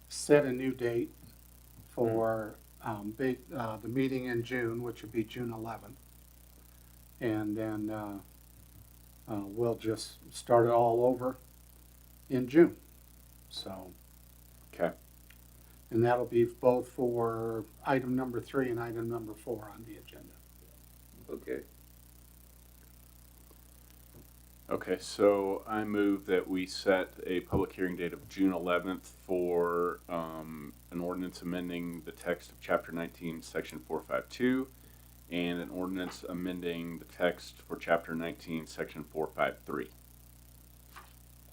set a new date for the meeting in June, which would be June 11th. And then we'll just start it all over in June. So, Okay. and that'll be both for item number 3 and item number 4 on the agenda. Okay. Okay, so I move that we set a public hearing date of June 11th for an ordinance amending the text of Chapter 19, Section 452, and an ordinance amending the text for Chapter 19, Section 453.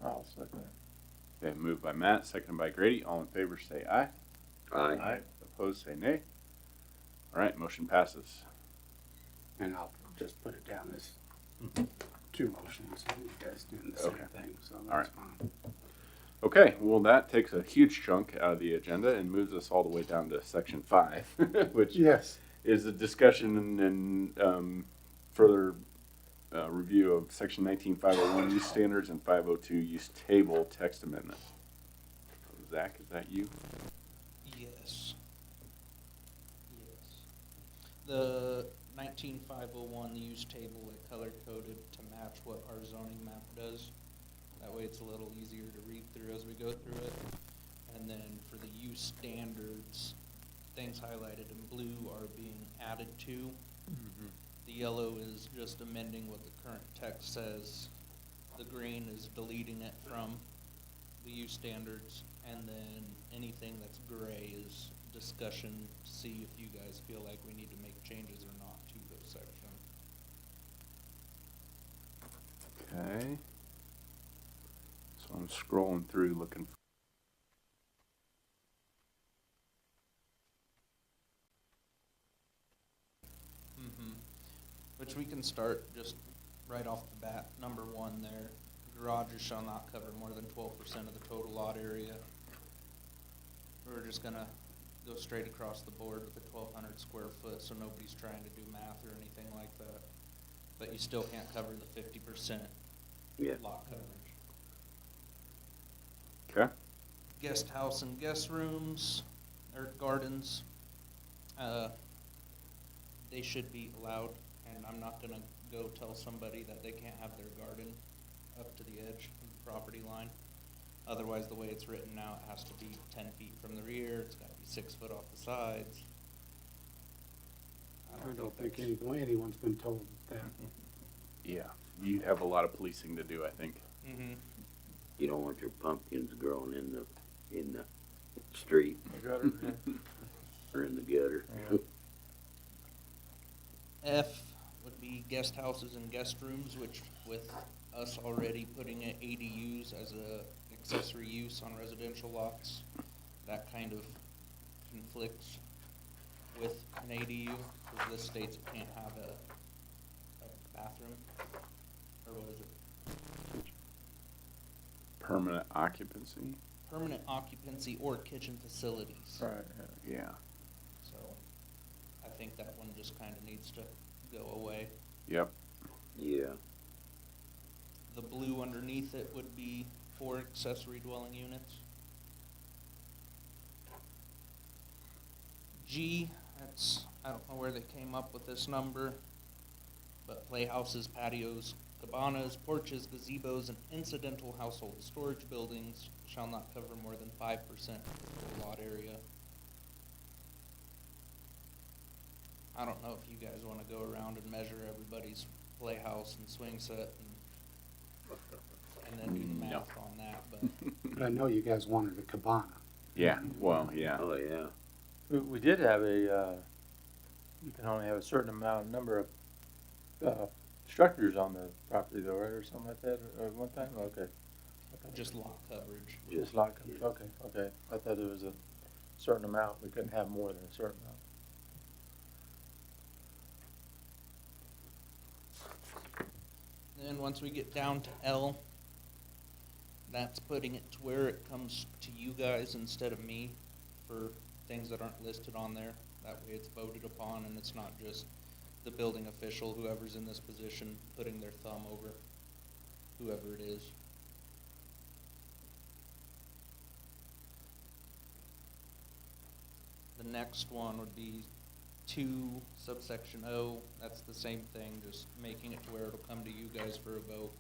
I'll second that. Okay, moved by Matt, seconded by Grady. All in favor say aye. Aye. Opposed say nay. All right, motion passes. And I'll just put it down as 2 motions, and you guys doing the same Okay. thing, so All that's right. fine. Okay, well, that takes a huge chunk out of the agenda and moves us all the way down to Section 5, which Yes. is a discussion and further review of Section 19.501 use standards and 502 use table text amendment. Zach, is that you? Yes. Yes. The 19501, the use table, I color coded to match what our zoning map does. That way it's a little easier to read through as we go through it. And then for the use standards, things highlighted in blue are being added to. The yellow is just amending what the current text says. The green is deleting it from the use standards. And then anything that's gray is discussion to see if you guys feel like we need to make changes or not to those sections. Okay. So I'm scrolling through looking. Which we can start just right off the bat. Number 1 there, garages shall not cover more than 12% of the total lot area. We're just gonna go straight across the board with the 1,200 square foot, so nobody's trying to do math or anything like that. But you still can't cover the 50% lot coverage. Okay. Guest house and guest rooms, or gardens, they should be allowed, and I'm not gonna go tell somebody that they can't have their garden up to the edge of the property line. Otherwise, the way it's written now, it has to be 10 feet from the rear, it's gotta be 6 foot off the sides. I don't think anyone's been told that. Yeah, you'd have a lot of policing to do, I think. Mm-hmm. You don't want your pumpkins growing in the street Gutter, or in the gutter. yeah. F would be guest houses and guest rooms, which with us already putting in ADUs as a accessory use on residential lots, that kind of conflicts with an ADU, because this states it can't have a bathroom, or what is it? Permanent occupancy? Permanent occupancy or kitchen facilities. Right, Yeah. So I think that one just kind of needs to go away. Yep. Yeah. The blue underneath it would be for accessory dwelling units. G, I don't know where they came up with this number, but playhouses, patios, cabanas, porches, gazebos, and incidental household storage buildings shall not cover more than 5% of the total lot area. I don't know if you guys want to go around and measure everybody's playhouse and swing set and then do the No. math on that, but But I know you guys wanted a cabana. Yeah, well, yeah. Oh, yeah. We did have you can only have a certain number of structures on the property though, right, or something like that, or one time? Okay. just lot coverage. Just lot coverage, okay. I thought there was a certain amount, we couldn't have more than a certain amount. Then once we get down to L, that's putting it to where it comes to you guys instead of me for things that aren't listed on there. That way it's voted upon and it's not just the building official, whoever's in this position, putting their thumb over whoever it is. The next one would be 2 subsection O. That's the same thing, just making it to where it'll come to you guys for a vote,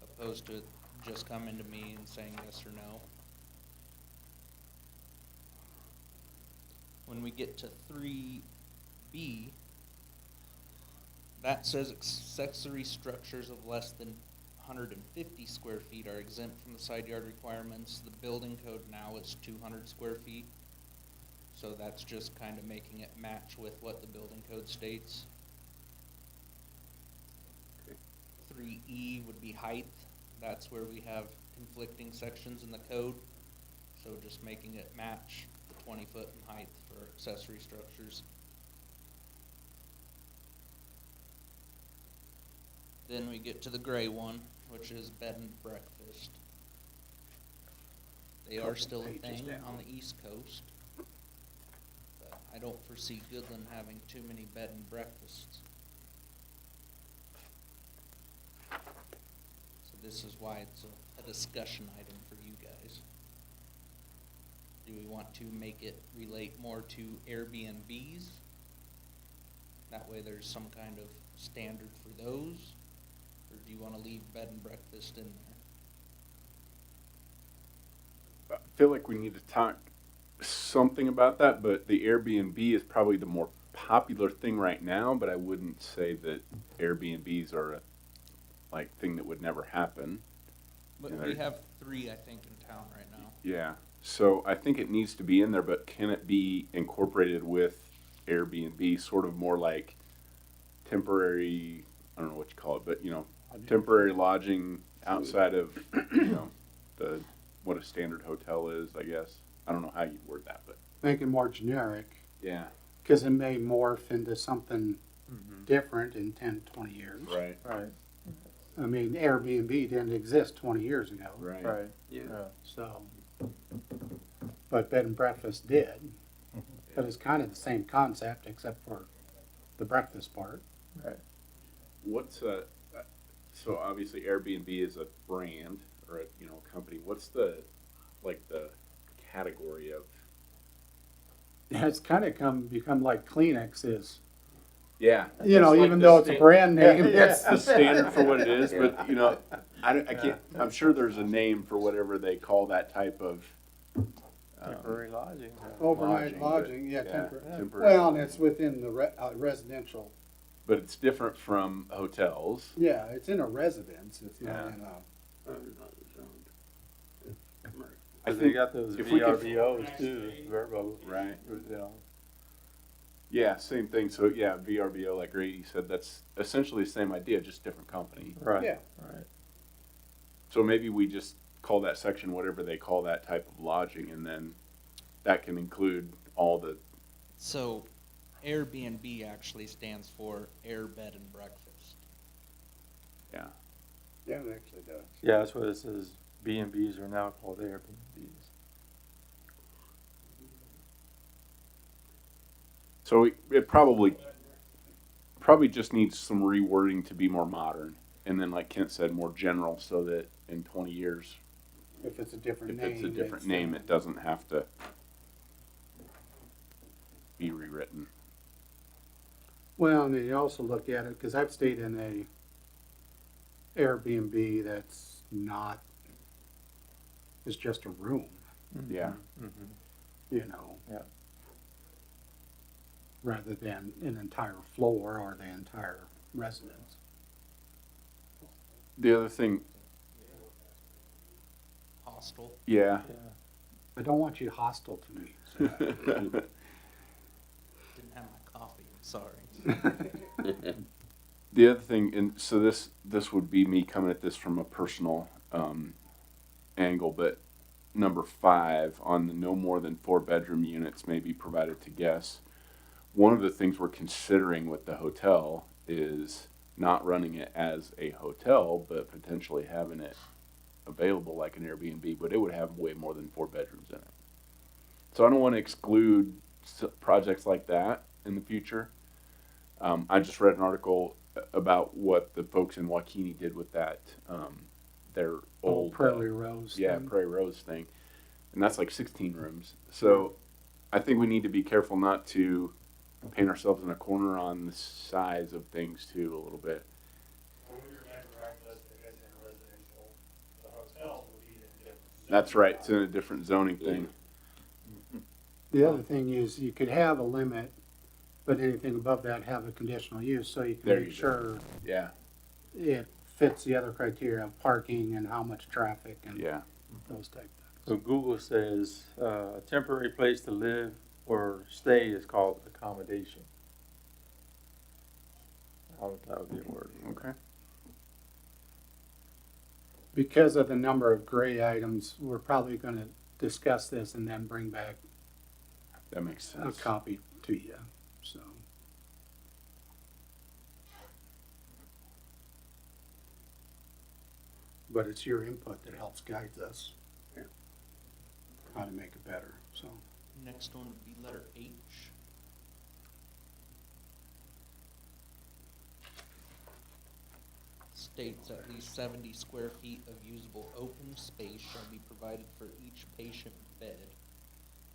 opposed to it just coming to me and saying yes or no. When we get to 3B, that says accessory structures of less than 150 square feet are exempt from the side yard requirements. The building code now is 200 square feet. So that's just kind of making it match with what the building code states. 3E would be height. That's where we have conflicting sections in the code. So just making it match the 20 foot in height for accessory structures. Then we get to the gray one, which is bed and breakfast. They are still a Pages thing down. on the East Coast. But I don't foresee Goodland having too many bed and breakfasts. So this is why it's a discussion item for you guys. Do we want to make it relate more to Airbnbs? That way there's some kind of standard for those? Or do you want to leave bed and breakfast in there? I feel like we need to talk something about that, but the Airbnb is probably the more popular thing right now, but I wouldn't say that Airbnbs are a thing that would never happen. But Yeah, we there- have 3, I think, in town right now. Yeah, so I think it needs to be in there, but can it be incorporated with Airbnb, sort of more like temporary, I don't know what you call it, but temporary lodging outside of, what a standard hotel is, I guess. I don't know how you'd word that, but Make it more generic, yeah. because it may morph into something Mhm. different in 10, 20 years. Right, Right, I mean, Airbnb didn't exist 20 years ago. right. right, Yeah. yeah. So, but bed and breakfast did. But it's kind of the same concept except for the breakfast part. Right. What's so obviously Airbnb is a brand or a company. What's the category of? It's kind of become like Kleenex is. Yeah, Even though it's a brand name. it's the standard for what it is. But I can't. I'm sure there's a name for whatever they call that type of Temporary lodging. Overnight but- lodging, yeah, temporary. temporary. Well, and it's within the residential. But it's different from hotels. Yeah, it's in a residence. It's not Yeah. in a. Not zoned. It's commercial. I I think think they got those if we could- VRBOs too, Verbo, Right. you know. Yeah, same thing. So yeah, VRBO, like Grady said, that's essentially the same idea, just different company. Right, Yeah. right. So maybe we just call that section whatever they call that type of lodging, and then that can include all the. So Airbnb actually stands for Air Bed and Breakfast. Yeah. Yeah, it actually does. Yeah, that's what it says. B&Bs are now called Airbnbs. So it probably just needs some rewording to be more modern, and then like Kent said, more general, so that in 20 years, If it's a different if name. it's a different name, it doesn't have to be rewritten. Well, and then you also look at it, because I've stayed in a Airbnb that's not, it's just a room, Yeah. Mm-hmm. Yeah. rather than an entire floor or the entire residence. The other thing, Hostel. yeah. Yeah. I don't want you hostile to me. So. Didn't have my coffee, I'm sorry. The other thing, and so this would be me coming at this from a personal angle, but number 5 on the no more than 4 bedroom units may be provided to guests. One of the things we're considering with the hotel is not running it as a hotel, but potentially having it available like an Airbnb, but it would have way more than 4 bedrooms in it. So I don't want to exclude projects like that in the future. I just read an article about what the folks in Waukene did with that, their old Prairie Rose. yeah, thing. Prairie Rose thing, and that's like 16 rooms. So I think we need to be careful not to paint ourselves in a corner on the size of things too, a little bit. When we remember breakfast, if it's in a residential, the hotels will be in a different zone. That's right, it's in a different zoning thing. The other thing is you could have a limit, but anything above that have a conditional use, so you can There make you go. sure Yeah, it fits the other criteria of parking and how much traffic and yeah. those type So Google says, a temporary place to live or stay is called accommodation. That would be a word. Okay. Because of the number of gray items, we're probably gonna discuss this and then bring back That makes a sense. copy to you, so. But it's your input that helps guide us. Yeah. How to make it better, so. Next one would be letter H. States at least 70 square feet of usable open space shall be provided for each patient bed,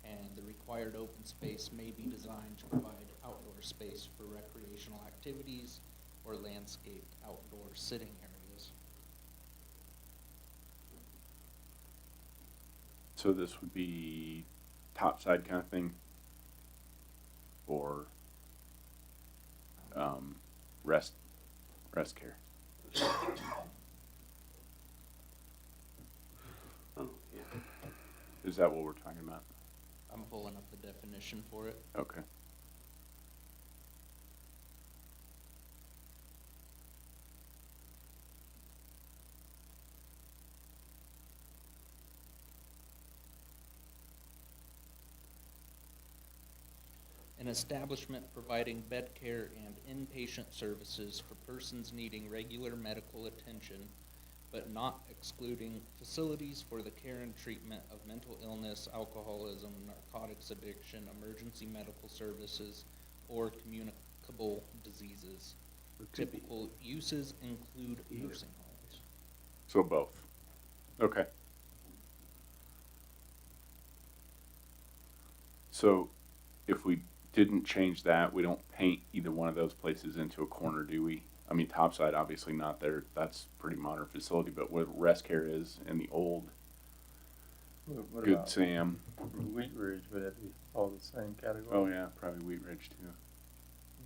and the required open space may be designed to provide outdoor space for recreational activities or landscaped outdoor sitting areas. So this would be topside kind of thing? Or rest care? Oh, yeah. Is that what we're talking about? I'm pulling up the definition for it. Okay. An establishment providing bed care and inpatient services for persons needing regular medical attention, but not excluding facilities for the care and treatment of mental illness, alcoholism, narcotics addiction, emergency medical services, or communicable diseases. Typical uses include nursing homes. So both. Okay. So if we didn't change that, we don't paint either one of those places into a corner, do we? I mean, topside, obviously not there. That's a pretty modern facility, but what rest care is in the old What Good about Sam. Wheat Ridge? Would that be all the same category? Oh yeah, probably Wheat Ridge too.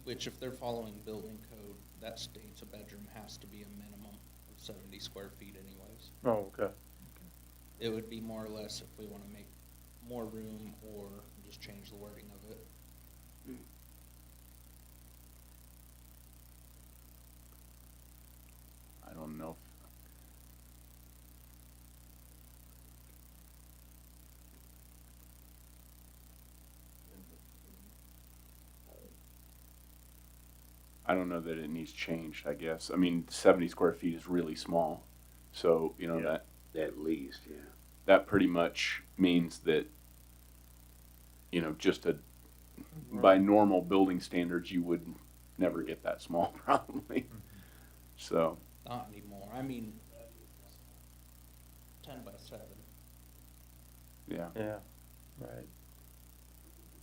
Which, if they're following building code, that states a bedroom has to be a minimum of 70 square feet anyways. Oh, okay. It would be more or less if we want to make more room or just change the wording of it. I don't know. I don't know that it needs changed, I guess. I mean, 70 square feet is really small. So, you know, Yeah. that At least, yeah. that pretty much means that, you know, just by normal building standards, you would never get that small probably. So, Not anymore. I mean, 10 by 7 yeah. Yeah, right.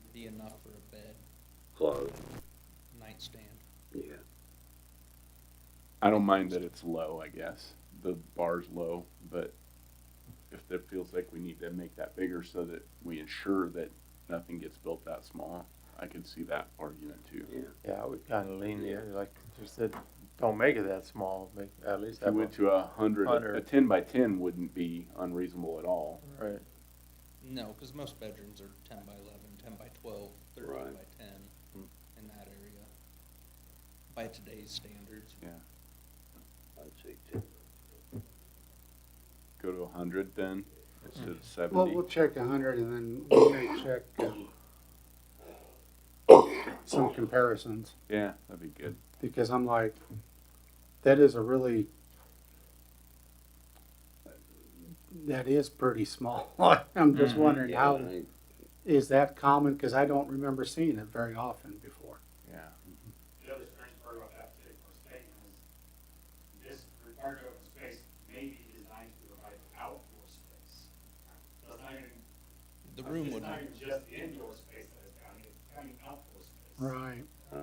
would be enough for a bed, Close, nightstand. yeah. I don't mind that it's low, I guess. The bar's low, but if it feels like we need to make that bigger so that we ensure that nothing gets built that small, I could see that argument too. Yeah. Yeah, I would kind of lean there, like you said, don't make it that small, make at least If we have went a, to 100, a 100. 10 by 10 wouldn't be unreasonable at all. right. No, because most bedrooms are 10 by 11, 10 by 12, 13 Right. by 10 Hmm. in that area by today's standards. Yeah. I'd say 10. Go to 100 then instead of 70. Well, we'll check 100 and then we may check some comparisons, Yeah, that'd be good. because I'm like, that is a really, that is pretty small. I'm just wondering Yeah, how, is that common? Because I don't remember seeing it very often before. Yeah. The other strange part about that particular statement is this required open space may be designed to provide outdoor space. So it's not even The room It's would, not even just the indoor space that it's counting, it's counting outdoor space. Right. Yeah.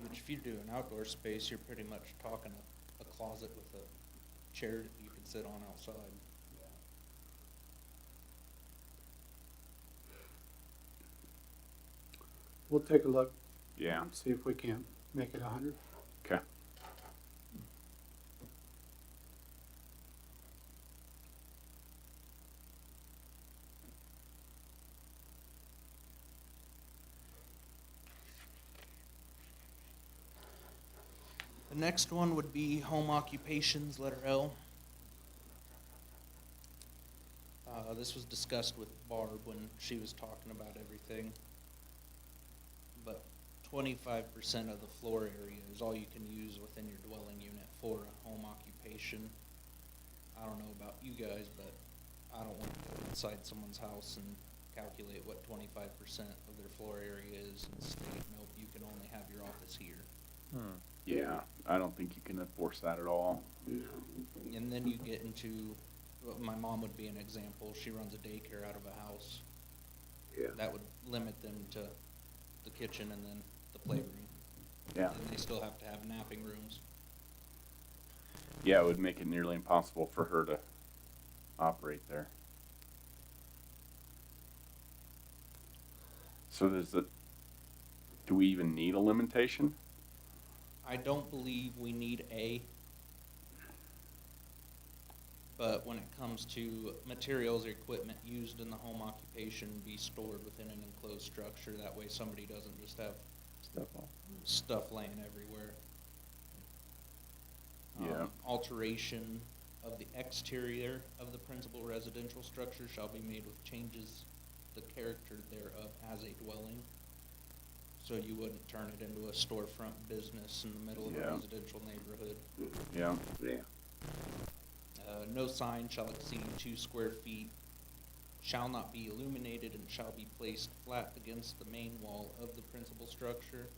which if you do an outdoor space, you're pretty much talking a closet with a chair that you can sit on outside. We'll take a look, Yeah, see if we can make it 100. okay. The next one would be home occupations, letter L. This was discussed with Barb when she was talking about everything. But 25% of the floor area is all you can use within your dwelling unit for a home occupation. I don't know about you guys, but I don't want to go inside someone's house and calculate what 25% of their floor area is and state, nope, you can only have your office here. Yeah, I don't think you can enforce that at all. No. And then you get into, well, my mom would be an example. She runs a daycare out of a house. Yeah. That would limit them to the kitchen and then the playroom. Yeah. And they still have to have napping rooms. Yeah, it would make it nearly impossible for her to operate there. So do we even need a limitation? I don't believe we need a, but when it comes to materials or equipment used in the home occupation be stored within an enclosed structure, that way somebody doesn't just have Stuff all. stuff laying everywhere. Yeah. Alteration of the exterior of the principal residential structure shall be made with changes the character thereof as a dwelling. So you wouldn't turn it into a storefront business in the middle of Yeah. a residential neighborhood. Yeah. Yeah. No sign shall exceed 2 square feet, shall not be illuminated, and shall be placed flat against the main wall of the principal structure.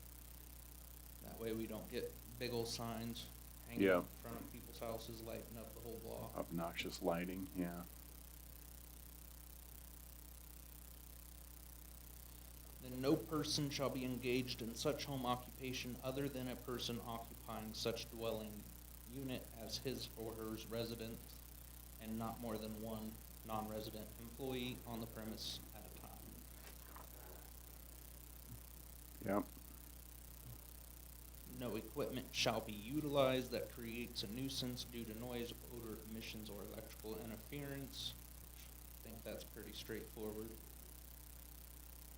That way we don't get big old signs hanging Yeah. in front of people's houses lighting up the whole block. Obnoxious lighting, yeah. Then no person shall be engaged in such home occupation other than a person occupying such dwelling unit as his or her residence, and not more than one non-resident employee on the premise at a time. Yep. No equipment shall be utilized that creates a nuisance due to noise, odor, emissions, or electrical interference. I think that's pretty straightforward.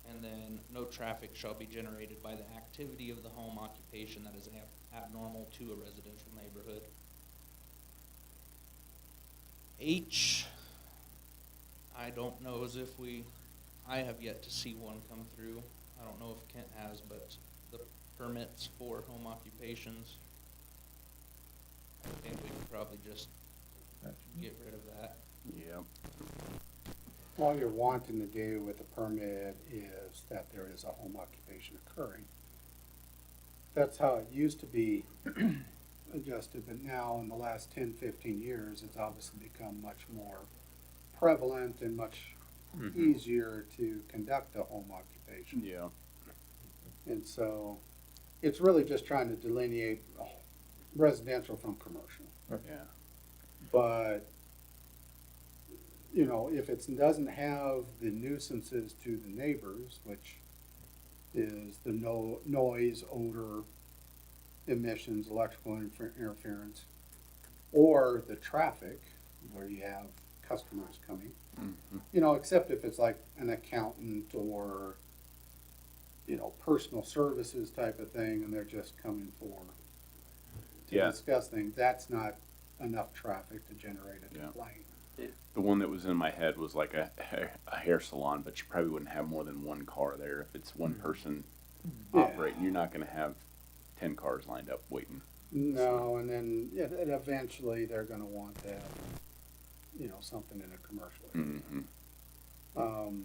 And then no traffic shall be generated by the activity of the home occupation that is abnormal to a residential neighborhood. H, I don't know as if I have yet to see one come through. I don't know if Kent has, but the permits for home occupations, I think we could probably just get rid of that. Yep. All you're wanting to do with the permit is that there is a home occupation occurring. That's how it used to be adjusted, but now in the last 10, 15 years, it's obviously become much more prevalent and much easier to conduct a home occupation. Yeah. And so it's really just trying to delineate residential from commercial. Yeah. But, you know, if it doesn't have the nuisances to the neighbors, which is the noise, odor, emissions, electrical interference, or the traffic, where you have customers coming, you know, except if it's like an accountant or, you know, personal services type of thing, and they're just coming to Yeah. discuss things, that's not enough traffic to generate a Yeah. complaint. The one that was in my head was like a hair salon, but you probably wouldn't have more than one car there. If it's one person Yeah. operating, you're not gonna have 10 cars lined up waiting. No, and then and eventually they're gonna want to have, you know, something in a commercial area. Mm-hmm.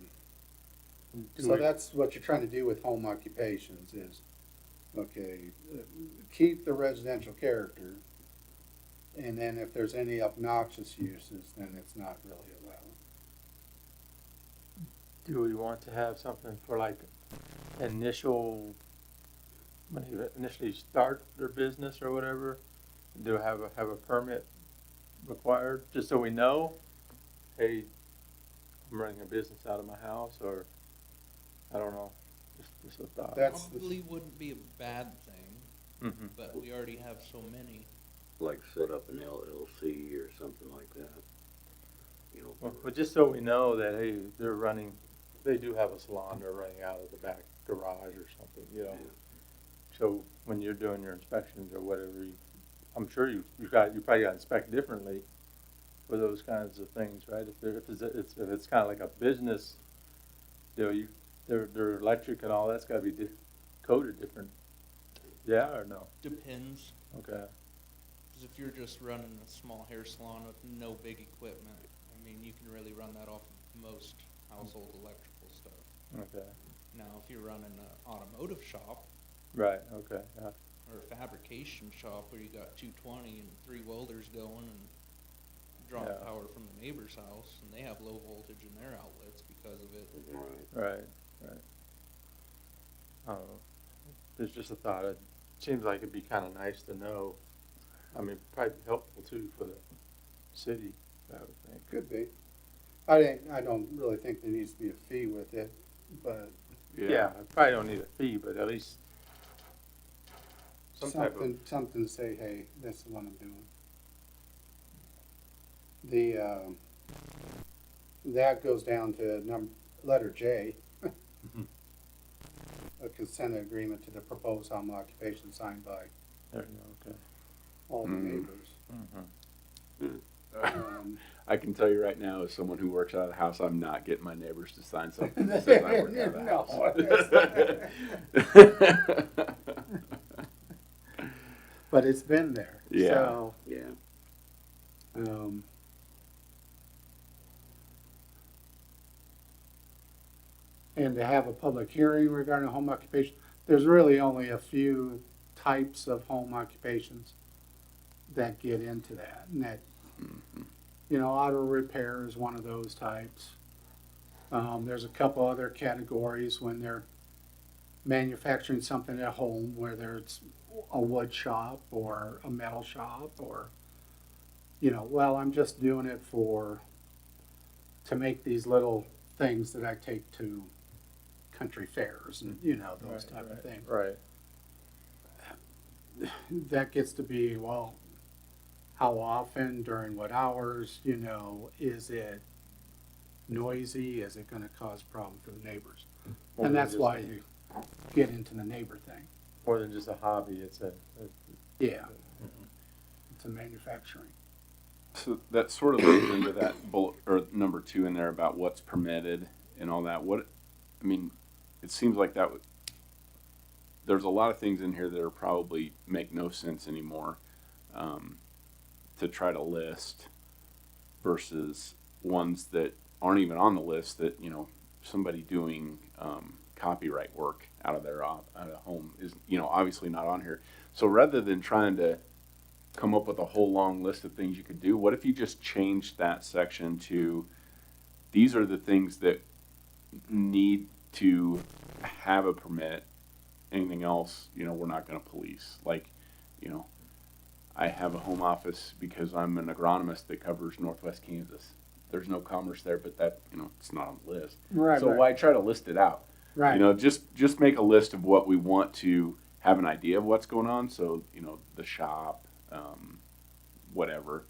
So that's what you're trying to do with home occupations is, okay, keep the residential character, And then if there's any obnoxious uses, then it's not really allowed. Do we want to have something for like initial, when they initially start their business or whatever? Do have a permit required, just so we know, hey, I'm running a business out of my house, or, I don't know, just a thought. That's the- Probably wouldn't be a bad thing, Mhm. but we already have so many. Like set up an LLC or something like that. You know, Well, but just so we know that, hey, they do have a salon, they're running out of the back garage or something, you know? So when you're doing your inspections or whatever, I'm sure you probably got to inspect differently for those kinds of things, right? If it's kind of like a business, you know, their electric and all that's got to be coded different. Yeah or no? Depends, Okay. because if you're just running a small hair salon with no big equipment, I mean, you can really run that off of most household electrical stuff. Okay. Now, if you're running an automotive shop Right. Okay. Yeah. or a fabrication shop where you got 220 and 3 welders going and drawing Yeah. power from the neighbor's house, and they have low voltage in their outlets because of it. right. Right. I don't know. There's just a thought. It seems like it'd be kind of nice to know. I mean, probably helpful too for the city, I would think. Could be. I don't really think there needs to be a fee with it, but Yeah, I probably don't need a fee, but at least some type of. something to say, hey, this is what I'm doing. The, that goes down to letter J. A consent agreement to the proposed home occupation signed by There you go. Okay. all the Mm. neighbors. I can tell you right now, as someone who works out of the house, I'm not getting my neighbors to sign something that says I work out of the house. But it's been there. Yeah. So, Yeah. And to have a public hearing regarding home occupation, there's really only a few types of home occupations that get into that. And that, you know, auto repair is one of those types. There's a couple other categories when they're manufacturing something at home, whether it's a wood shop or a metal shop or, you know, well, I'm just doing it to make these little things that I take to country fairs and, you know, those type of things. Right. That gets to be, well, how often, during what hours, you know, is it noisy? Is it gonna cause problem for the neighbors? More And than that's just why you get into the neighbor thing. More than just a hobby, it's Yeah. It's a manufacturing. So that sort of leads into that bullet, or number 2 in there about what's permitted and all that. I mean, it seems like there's a lot of things in here that are probably make no sense anymore, to try to list versus ones that aren't even on the list that, you know, somebody doing, copyright work out of their home is, you know, obviously not on here. So rather than trying to come up with a whole long list of things you could do, what if you just changed that section to, these are the things that need to have a permit, anything else, you know, we're not going to police. Like, you know, I have a home office because I'm an agronomist that covers Northwest Kansas. There's no commerce there, but that, you know, it's not on the list. Right, So why try to list it out? Right. You know, just make a list of what we want to have an idea of what's going on. So, you know, the shop, whatever.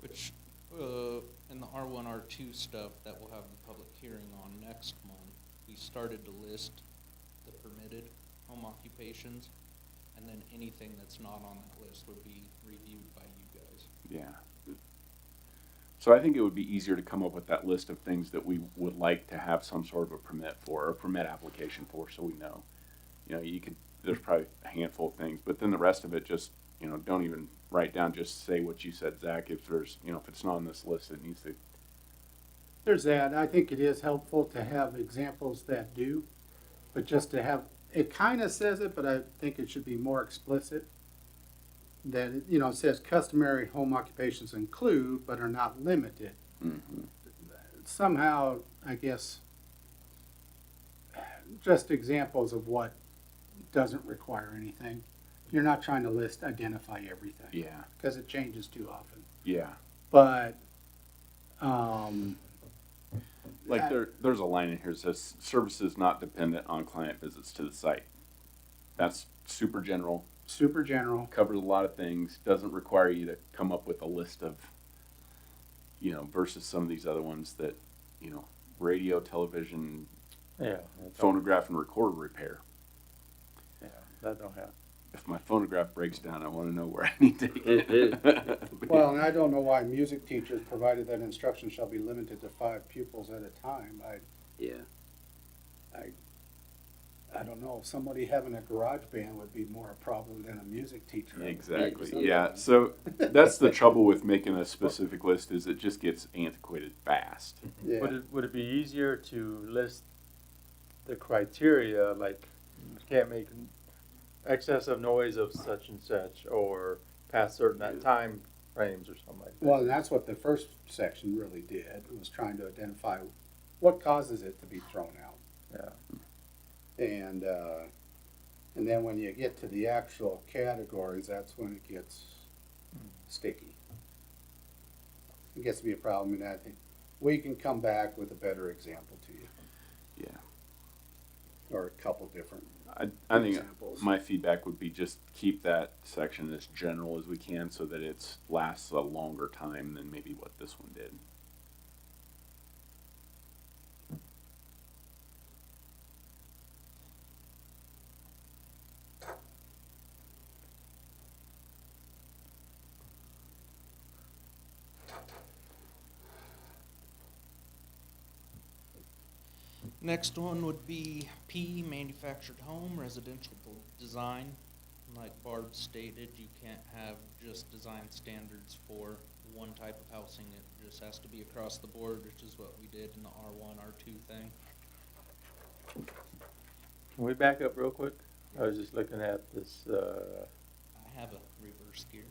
Which, in the R1, R2 stuff that we'll have the public hearing on next month, we started to list the permitted home occupations, and then anything that's not on that list would be reviewed by you guys. Yeah. So I think it would be easier to come up with that list of things that we would like to have some sort of a permit for, or a permit application for, so we know. You know, there's probably a handful of things, but then the rest of it just, you know, don't even write down, just say what you said, Zach. If there's, you know, if it's not on this list, it needs to. There's that. I think it is helpful to have examples that do, but just to have, it kind of says it, but I think it should be more explicit. that, you know, it says customary home occupations include, but are not limited. Mhm. Somehow, I guess, just examples of what doesn't require anything. You're not trying to identify everything. Yeah, Because it changes too often. yeah. But, Like there's a line in here that says services not dependent on client visits to the site. That's super general, super general. covers a lot of things, doesn't require you to come up with a list of, you know, versus some of these other ones that, you know, radio, television, Yeah. phonograph and recorder repair. Yeah, that don't happen. If my phonograph breaks down, I want to know where I need to take it. Well, and I don't know why music teachers, provided that instruction shall be limited to 5 pupils at a time. Yeah, I don't know, somebody having a garage band would be more a problem than a music teacher. Exactly. Yeah. So that's the trouble with making a specific list is it just gets antiquated fast. Yeah. Would it be easier to list the criteria, like you can't make excessive noise of such and such, or past certain time frames or something like that? Well, and that's what the first section really did, was trying to identify what causes it to be thrown out. Yeah. And then when you get to the actual categories, that's when it gets sticky. It gets to be a problem, and I think we can come back with a better example to you, Yeah. or a couple different. I think examples. my feedback would be just keep that section as general as we can so that it lasts a longer time than maybe what this one did. Next one would be P, manufactured home, residential design. Like Barb stated, you can't have just design standards for one type of housing. It just has to be across the board, which is what we did in the R1, R2 thing. Can we back up real quick? I was just looking at this, I have a reverse gear.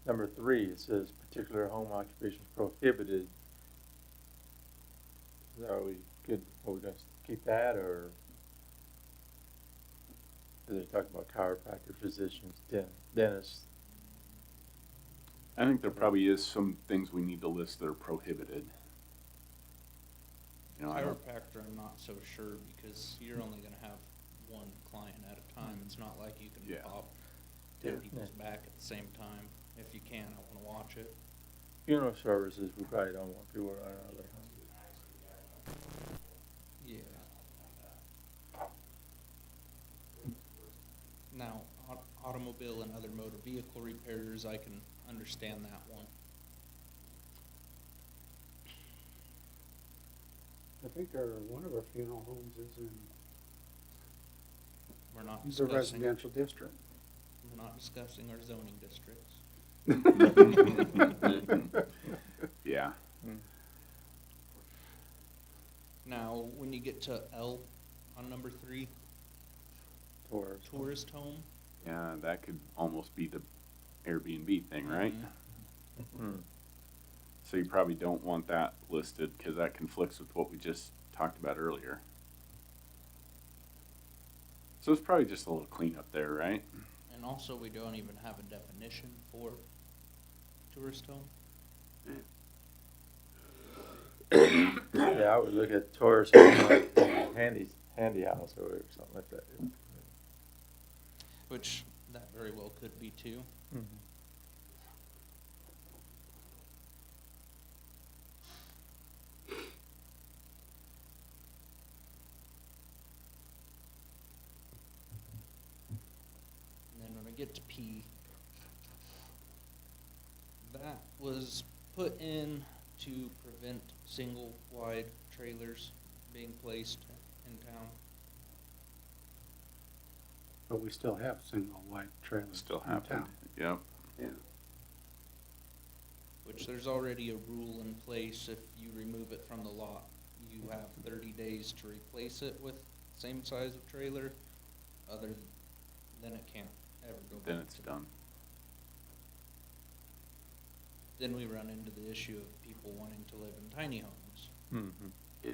number 3, it says particular home occupations prohibited. Are we good, are we gonna keep that, or? They're talking about chiropractor, physicians, dentists. I think there probably is some things we need to list that are prohibited. You know, I don't, Chiropractor, I'm not so sure, because you're only gonna have one client at a time. It's not like you can Yeah. pop 10 Yeah. people's back at the same time. If you can, I wanna watch it. Funeral services, we probably don't want people running out of their home. Yeah. Now, automobile and other motor vehicle repairs, I can understand that one. I think one of our funeral homes is in We're not the discussing, residential district. we're not discussing our zoning districts. yeah. Now, when you get to L on number 3, Towards. tourist home, Yeah, that could almost be the Airbnb thing, right? Hmm. So you probably don't want that listed because that conflicts with what we just talked about earlier. So it's probably just a little cleanup there, right? and also we don't even have a definition for tourist home. Yeah, I would look at tourist home like handy house or something like that. Which that very well could be too. Mhm. And then when we get to P, that was put in to prevent single wide trailers being placed in town. But we still have single wide trailers Still in happened. town. Yep. yeah. Which there's already a rule in place, if you remove it from the lot, you have 30 days to replace it with same size of trailer, other than it can't ever go back then it's to. done. Then we run into the issue of people wanting to live in tiny homes. Mm-hmm. Yeah.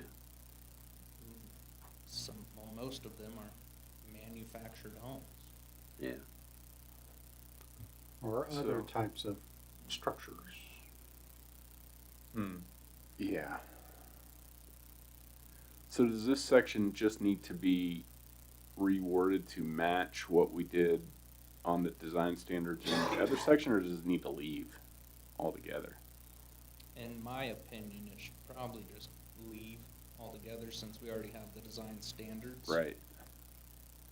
Well, most of them are manufactured homes. Yeah. Or other So- types of structures. Yeah. So does this section just need to be reworded to match what we did on the design standards in the other section, or does it need to leave altogether? In my opinion, it should probably just leave altogether since we already have the design standards. Right.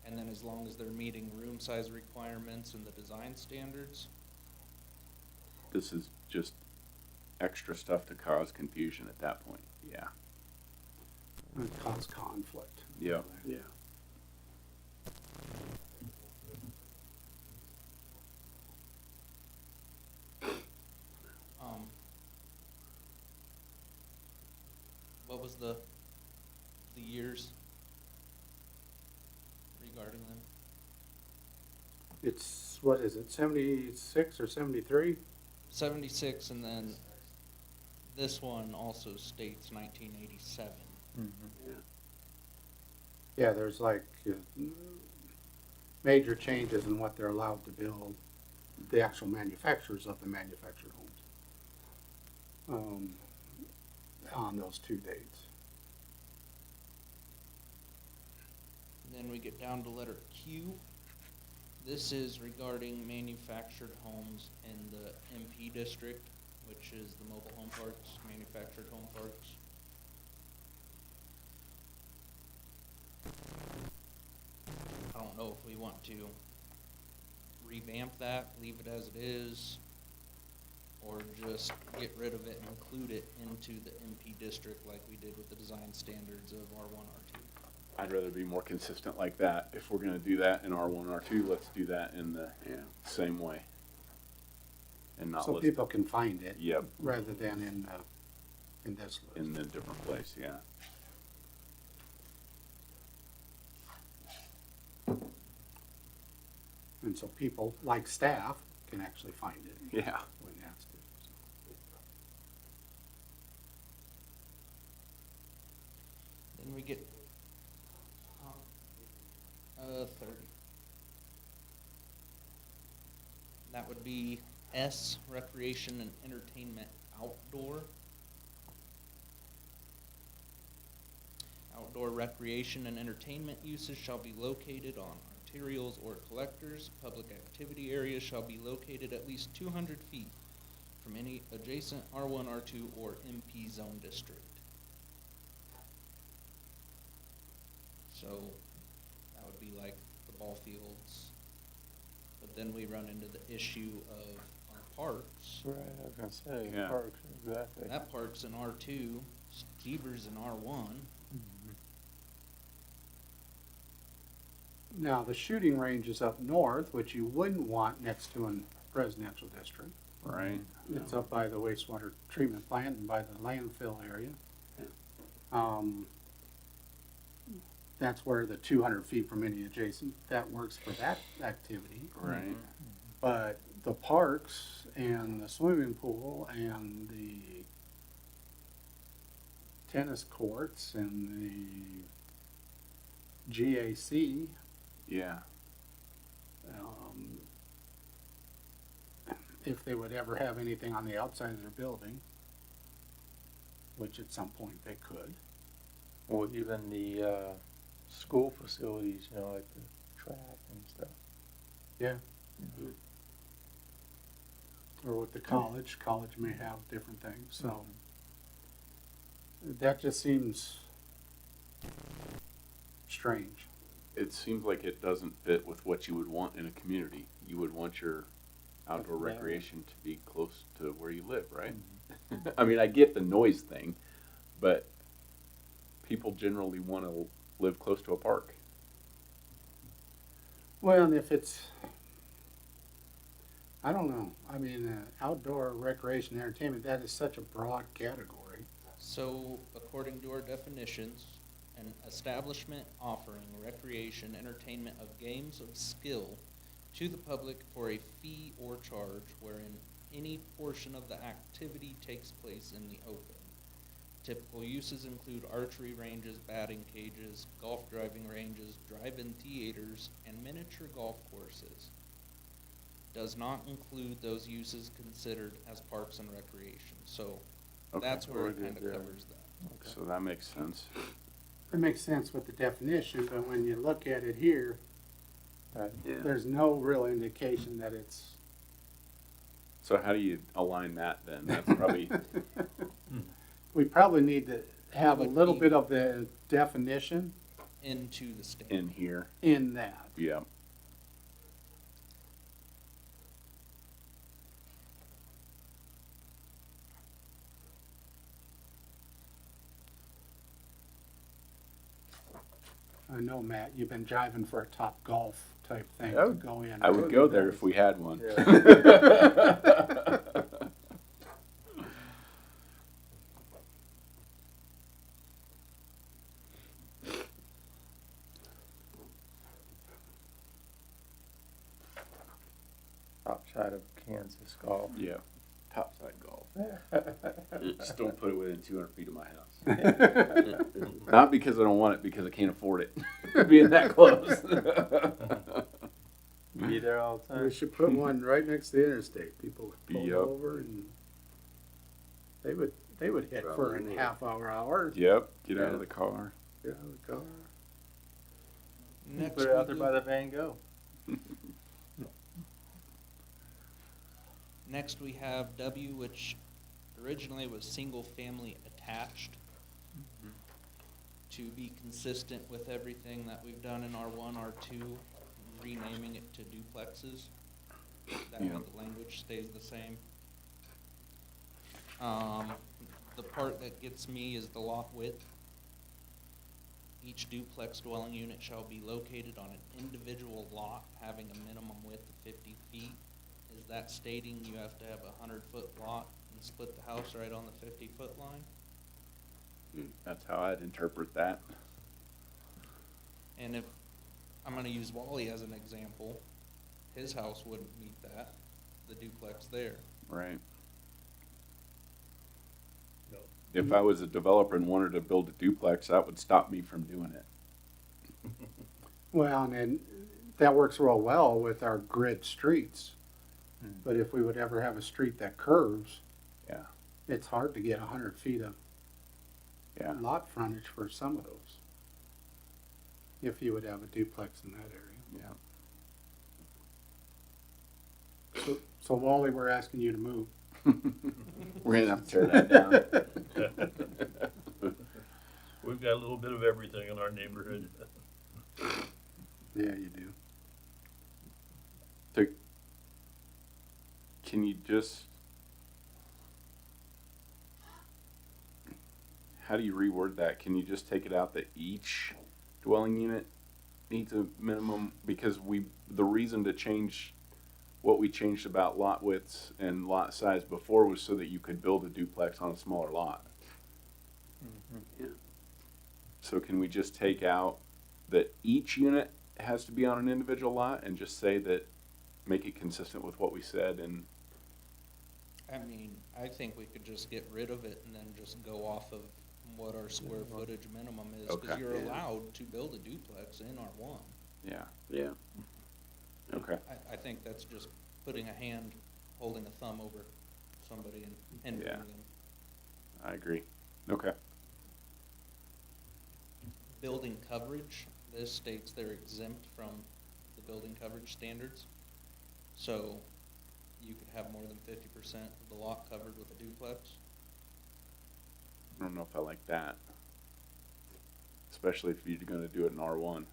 And then as long as they're meeting room size requirements and the design standards, This is just extra stuff to cause confusion at that point. Yeah. And cause conflict. Yeah. Yeah. what was the years regarding them? It's, what is it, 76 or 73? 76, and then this one also states 1987. Mm-hmm. Yeah. Yeah, there's like major changes in what they're allowed to build, the actual manufacturers of the manufactured homes, on those 2 dates. And then we get down to letter Q. This is regarding manufactured homes in the MP district, which is the mobile home parks, manufactured home parks. I don't know if we want to revamp that, leave it as it is, or just get rid of it and include it into the MP district like we did with the design standards of R1, R2. I'd rather be more consistent like that. If we're gonna do that in R1, R2, let's do that in the Yeah. same way. And not So list people can find it. Yep. Rather than in this list. in a different place, yeah. And so people, like staff, can actually find it. Yeah. When asked to. Then we get 30. That would be S, recreation and entertainment outdoor. Outdoor recreation and entertainment uses shall be located on arterials or collectors. Public activity areas shall be located at least 200 feet from any adjacent R1, R2, or MP zone district. So that would be like the ball fields. But then we run into the issue of our parks. Right, I was gonna say, Yeah. parks, exactly. That park's in R2, Stever's in R1. Mhm. Now, the shooting range is up north, which you wouldn't want next to a residential district. Right. It's up by the wastewater treatment plant and by the landfill area. That's where the 200 feet from any adjacent, that works for that activity. Right. But the parks and the swimming pool and the tennis courts and the GAC, Yeah. if they would ever have anything on the outside of their building, which at some point they could. Well, even the, school facilities, you know, like the track and stuff. Yeah. Mhm. Or with the college may have different things, so that just seems strange. It seems like it doesn't fit with what you would want in a community. You would want your outdoor Yeah. recreation to be close to where you live, right? I mean, I get the noise thing, but people generally want to live close to a park. Well, and if it's, I don't know, I mean, outdoor recreation and entertainment, that is such a broad category. So, according to our definitions, an establishment offering recreation, entertainment of games of skill to the public for a fee or charge wherein any portion of the activity takes place in the open. Typical uses include archery ranges, batting cages, golf driving ranges, drive-in theaters, and miniature golf courses. Does not include those uses considered as parks and recreation. So Okay. that's where it Very kind of good, yeah. covers that. So that makes sense. It makes sense with the definition, but when you look at it here, Right. Yeah. there's no real indication that it's. So how do you align that then? That's probably, We probably need to have a Would little be- bit of the definition Into the state. in here, in that. yeah. I know, Matt, you've been jiving for a Top Golf type thing I to would- go in. I would go there if we had one. Yeah. Top side of Kansas golf. Yeah, topside golf. Just don't put it within 200 feet of my house. Not because I don't want it, because I can't afford it. Being that close. Be there all the We time. should put one right next to the interstate. People would pull Yep. over and they would hit for Probably a would. half hour. Yep, get out of the car. Get out of the car. Next, Put it out we there go- by the Van Gogh. Next, we have W, which originally was single-family attached. To be consistent with everything that we've done in R1, R2, renaming it to duplexes. That way Yeah. the language stays the same. The part that gets me is the lot width. Each duplex dwelling unit shall be located on an individual lot having a minimum width of 50 feet. Is that stating you have to have a 100-foot lot and split the house right on the 50-foot line? That's how I'd interpret that. And if, I'm gonna use Wally as an example, his house wouldn't meet that, the duplex there. Right. No. If I was a developer and wanted to build a duplex, that would stop me from doing it. Well, and then that works real well with our grid streets. Hmm. But if we would ever have a street that curves, Yeah. it's hard to get 100 feet of Yeah. lot frontage for some of those. If you would have a duplex in that area. Yeah. So Wally, we're asking you to move. We're gonna have to tear that down. We've got a little bit of everything in our neighborhood. Yeah, you do. So, can you just, how do you reword that? Can you just take it out that each dwelling unit needs a minimum? Because the reason to change what we changed about lot widths and lot size before was so that you could build a duplex on a smaller lot. Yeah. So can we just take out that each unit has to be on an individual lot and just say that, make it consistent with what we said? And I mean, I think we could just get rid of it and then just go off of what our square footage minimum is, cause Okay. you're Yeah. allowed to build a duplex in R1. yeah, Yeah. okay. I think that's just putting a hand, holding a thumb over somebody and hindering Yeah. them. I agree. Okay. Building coverage, this states they're exempt from the building coverage standards. So you could have more than 50% of the lot covered with a duplex. I don't know if I like that. Especially if you're gonna do it in R1,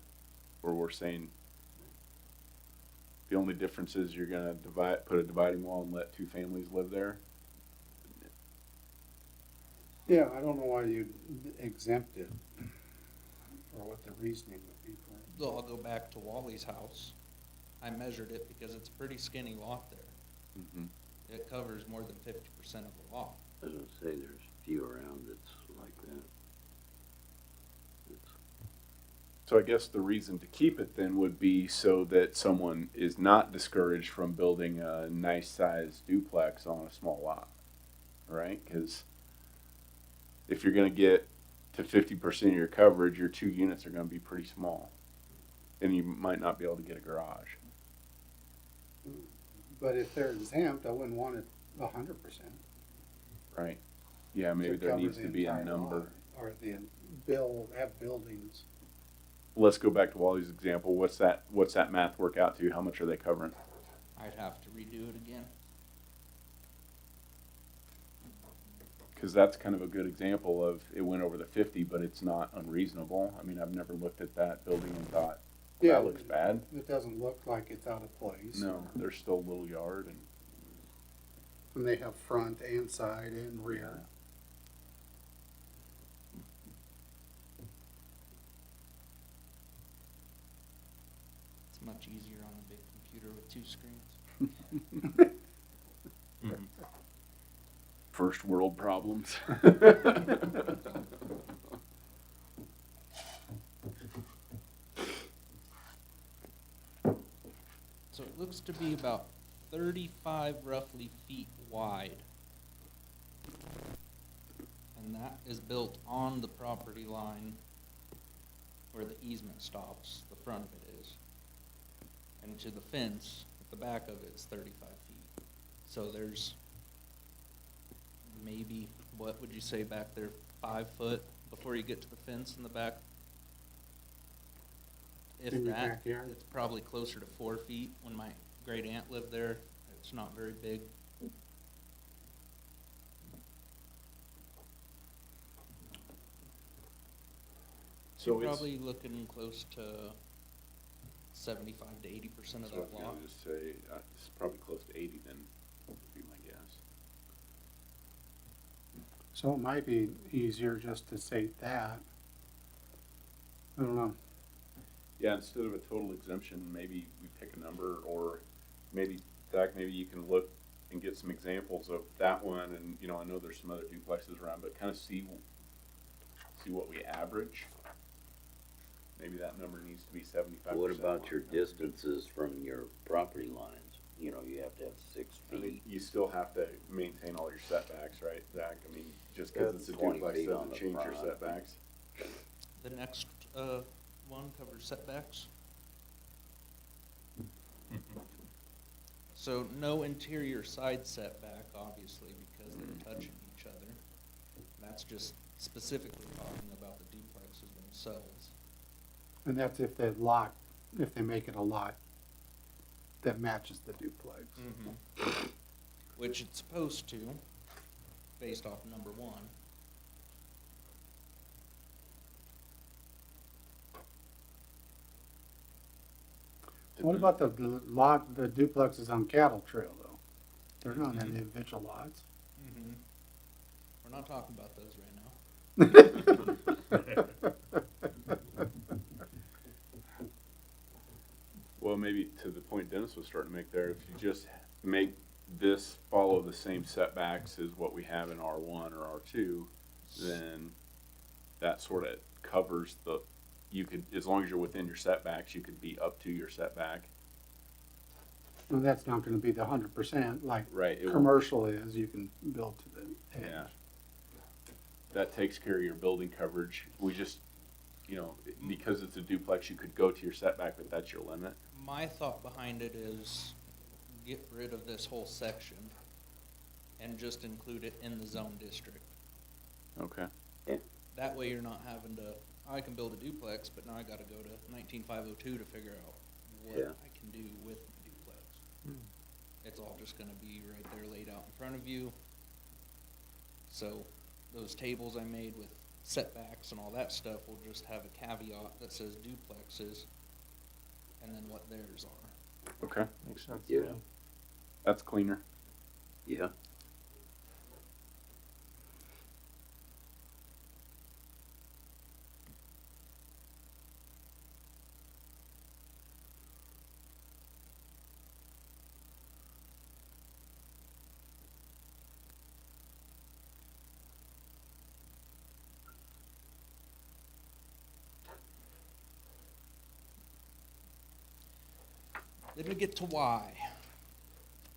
where we're saying the only difference is you're gonna put a dividing wall and let two families live there. Yeah, I don't know why you exempt it, or what the reasoning would be for it. So I'll go back to Wally's house. I measured it because it's a pretty skinny lot there. Mm-hmm. It covers more than 50% of the lot. I was gonna say, there's few around that's like that. It's, So I guess the reason to keep it then would be so that someone is not discouraged from building a nice sized duplex on a small lot, right? Because if you're gonna get to 50% of your coverage, your 2 units are gonna be pretty small. And you might not be able to get a garage. But if they're exempt, I wouldn't want it 100%. Right. Yeah, maybe there needs to be a number. Or the have buildings. Let's go back to Wally's example. What's that math work out to? How much are they covering? I'd have to redo it again. Because that's kind of a good example of it went over the 50, but it's not unreasonable. I mean, I've never looked at that building and thought, well, Yeah, that looks bad. It doesn't look like it's out of place. No, there's still a little yard and And they have front and side and rear. It's much easier on a big computer with 2 screens. first world problems. So it looks to be about 35 roughly feet wide. And that is built on the property line where the easement stops, the front of it is. And to the fence, at the back of it is 35 feet. So there's maybe, what would you say back there, 5 foot before you get to the fence in the back? If In your that, backyard? it's probably closer to 4 feet. When my great aunt lived there, it's not very big. So You're it's, probably looking close to 75 to 80% of so I that was lot. gonna just say, it's probably close to 80 then, would be my guess. So it might be easier just to say that. I don't know. Yeah, instead of a total exemption, maybe we pick a number, or maybe, Zach, maybe you can look and get some examples of that one, and, you know, I know there's some other duplexes around, but kind of see what we average. Maybe that number needs to be 75%. What about your distances from your property lines? You know, you have to have 6 I mean, feet. you still have to maintain all your setbacks, right, Zach? I mean, just because it's a 20 duplex feet on doesn't the change your front. setbacks. The next one covers setbacks. So no interior side setback, obviously, because they're touching each other. That's just specifically talking about the duplexes themselves. And that's if they make it a lot that matches the duplex. Which it's supposed to, based off number 1. What about the duplexes on Cattle Trail though? They're not individual lots. We're not talking about those right now. Well, maybe to the point Dennis was starting to make there, if you just make this follow the same setbacks as what we have in R1 or R2, then that sort of covers you could, as long as you're within your setbacks, you could be up to your setback. Well, that's not gonna be the 100% like Right, it will- commercial is, you can build to the edge. Yeah. That takes care of your building coverage. We just, you know, because it's a duplex, you could go to your setback, but that's your limit. My thought behind it is get rid of this whole section and just include it in the zone district. Okay. That way you're not having to, I can build a duplex, but now I gotta go to 19502 to figure out what Yeah. I can do with the duplex. It's all just gonna be right there laid out in front of you. So those tables I made with setbacks and all that stuff will just have a caveat that says duplexes and then what theirs are. Okay. Makes sense. Yeah. That's cleaner. Yeah. Then we get to Y.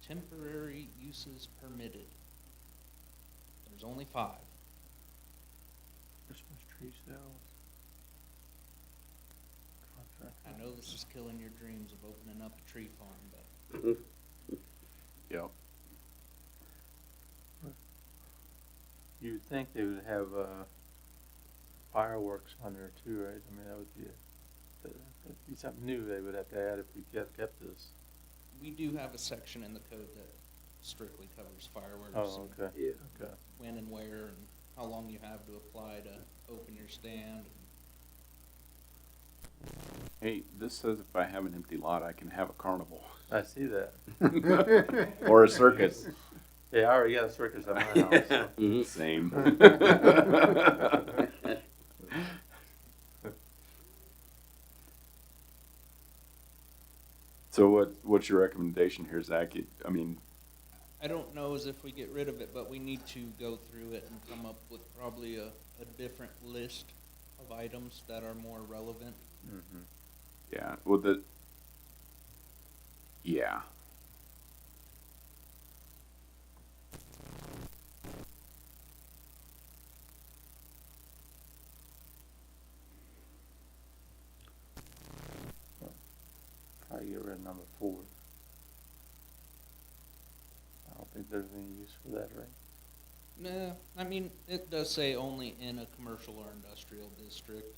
Temporary uses permitted. There's only 5. Christmas tree sales. Contract. I know this is killing your dreams of opening up a tree farm, but Yep. You'd think they would have, fireworks on there too, right? I mean, that'd be something new they would have to add if we kept this. we do have a section in the code that strictly covers fireworks. Oh, and okay. Yeah. Okay. when and where and how long you have to apply to open your stand. Hey, this says if I have an empty lot, I can have a carnival I see that. or a circus. Yeah, I already got a circus at my house, so. Mhm. Same. So what's your recommendation here, Zach? I mean, I don't know as if we get rid of it, but we need to go through it and come up with probably a different list of items that are more relevant. Mhm. yeah, well, yeah. Probably get rid of number 4. I don't think there's any use for that, right? Nah, I mean, it does say only in a commercial or industrial district.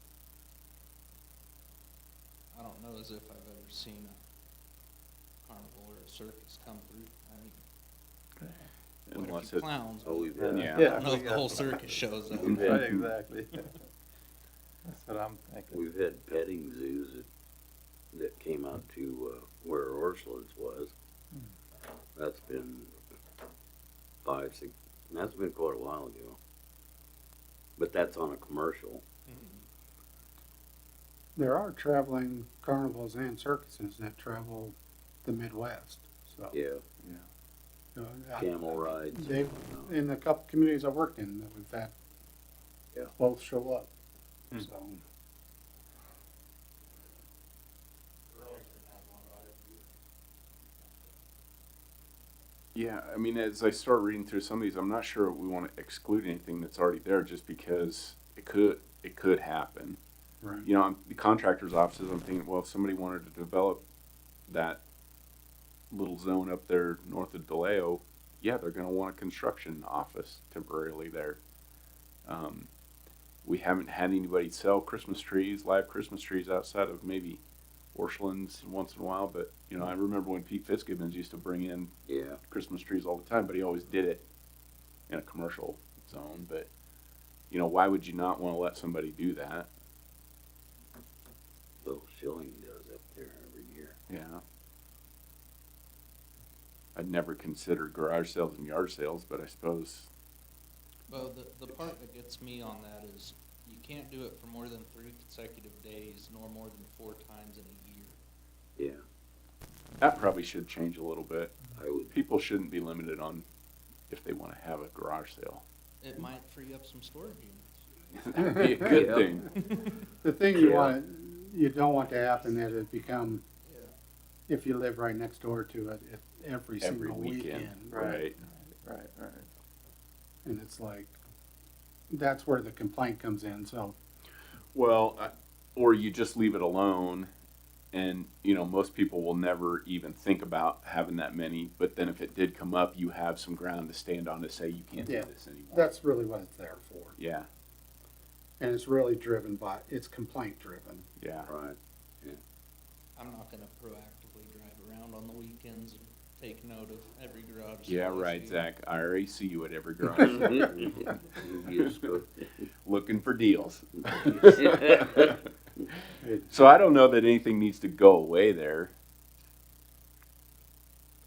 I don't know as if I've ever seen a carnival or a circus come through. I mean, what Unless if you it, clowns? Oh, but we've had, Yeah. I don't know if the whole circus shows up. Right, exactly. That's what I'm thinking. we've had petting zoos that came out to, where Orchlands was. That's been 5, 6, that's been quite a while ago. But that's on a commercial. There are traveling carnivals and circuses that travel the Midwest, so. Yeah, you know, camel rides. They've, in a couple communities I've worked in, that we've had Yeah. both show up, Hmm. so. Burlington has one, but I didn't yeah, I mean, as I start reading through some of these, I'm not sure we want to exclude anything that's already there just because it could happen. Right. You know, the contractor's offices, I'm thinking, well, if somebody wanted to develop that little zone up there north of DeLeo, yeah, they're gonna want a construction office temporarily there. We haven't had anybody sell Christmas trees, live Christmas trees outside of maybe Orchlands once in a while, but, you know, I remember when Pete Fitzgibbons used to bring in Yeah, Christmas trees all the time, but he always did it in a commercial zone, but, you know, why would you not wanna let somebody do that? little Schilling does up there every year. Yeah. I'd never considered garage sales and yard sales, but I suppose, Well, the part that gets me on that is you can't do it for more than 3 consecutive days, nor more than 4 times in a year. Yeah, that probably should change a little bit. I would, People shouldn't be limited on if they wanna have a garage sale. It might free up some storage units. That'd be a good Yeah. thing. The thing you don't want to happen is it become, Yeah. if you live right next door to it, every Every single weekend, weekend. right. Right. And it's like, that's where the complaint comes in, so. Well, or you just leave it alone and, you know, most people will never even think about having that many, but then if it did come up, you have some ground to stand on to say you can't do Yeah, this anymore. That's really what it's there for. Yeah, And it's really driven by, it's complaint driven. yeah. right. I'm not gonna proactively drive around on the weekends and take note of every garage. Yeah, sale I right, see. Zach. I already see you at every garage, You just go- looking for deals. So I don't know that anything needs to go away there.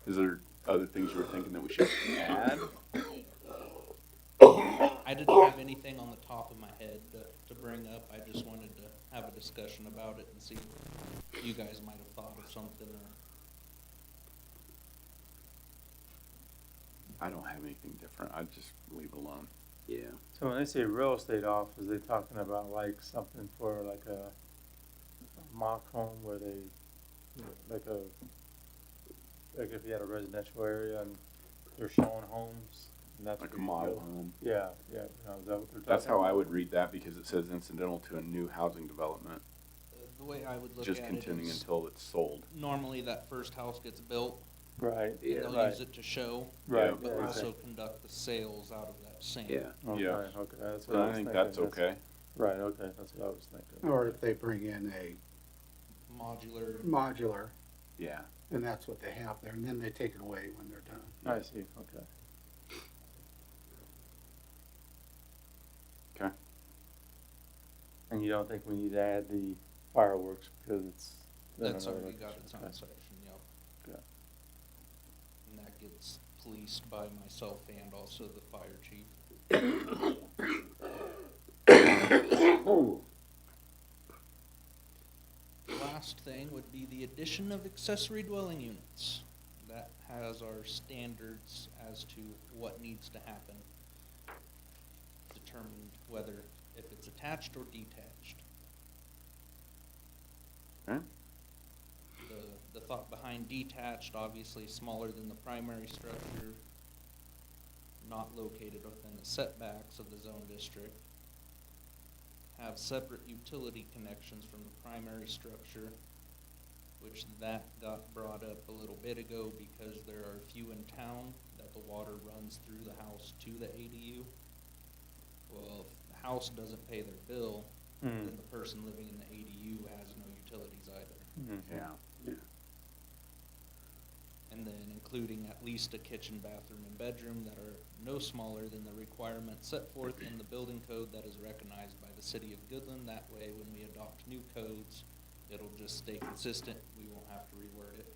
Is there other things you were thinking that we should add? I didn't have anything on the top of my head to bring up. I just wanted to have a discussion about it and see if you guys might have thought of something or. I don't have anything different. I'd just leave it alone. Yeah, So when they say real estate office, they talking about like something for like a mock home where they, like a like if you had a residential area and they're showing homes, and that's. Like a where you model go. home. Yeah, yeah, you know, is that what they're talking? That's how I about? would read that, because it says incidental to a new housing development, The way I would look just at it continuing is, until it's sold. normally that first house gets built, Right, Yeah. and they'll right. use it to show, right, Yeah. yeah, but also exactly. conduct the sales out of that same. Yeah, Okay, Yeah. okay, that's what And I I was think thinking. that's okay. Right, okay, that's what I was thinking. Or if they bring in a Modular, modular, Yeah. and that's what they have there, and then they take it away when they're done. I see, okay. Okay. And you don't think we need to add the fireworks because it's. in that's another already got location? its own Okay. section, yep. Okay. And that gets policed by myself and also the fire chief. Last thing would be the addition of accessory dwelling units. That has our standards as to what needs to happen. Determined whether, if it's attached or detached. Okay. The thought behind detached, obviously smaller than the primary structure, not located within the setbacks of the zone district, have separate utility connections from the primary structure, which that got brought up a little bit ago because there are a few in town that the water runs through the house to the ADU. Well, if the house doesn't pay their bill, Hmm. then the person living in the ADU has no utilities either. Mhm. Yeah. And then including at least a kitchen, bathroom, and bedroom that are no smaller than the requirements set forth in the building code that is recognized by the city of Goodland. That way, when we adopt new codes, it'll just stay consistent, we won't have to reword it.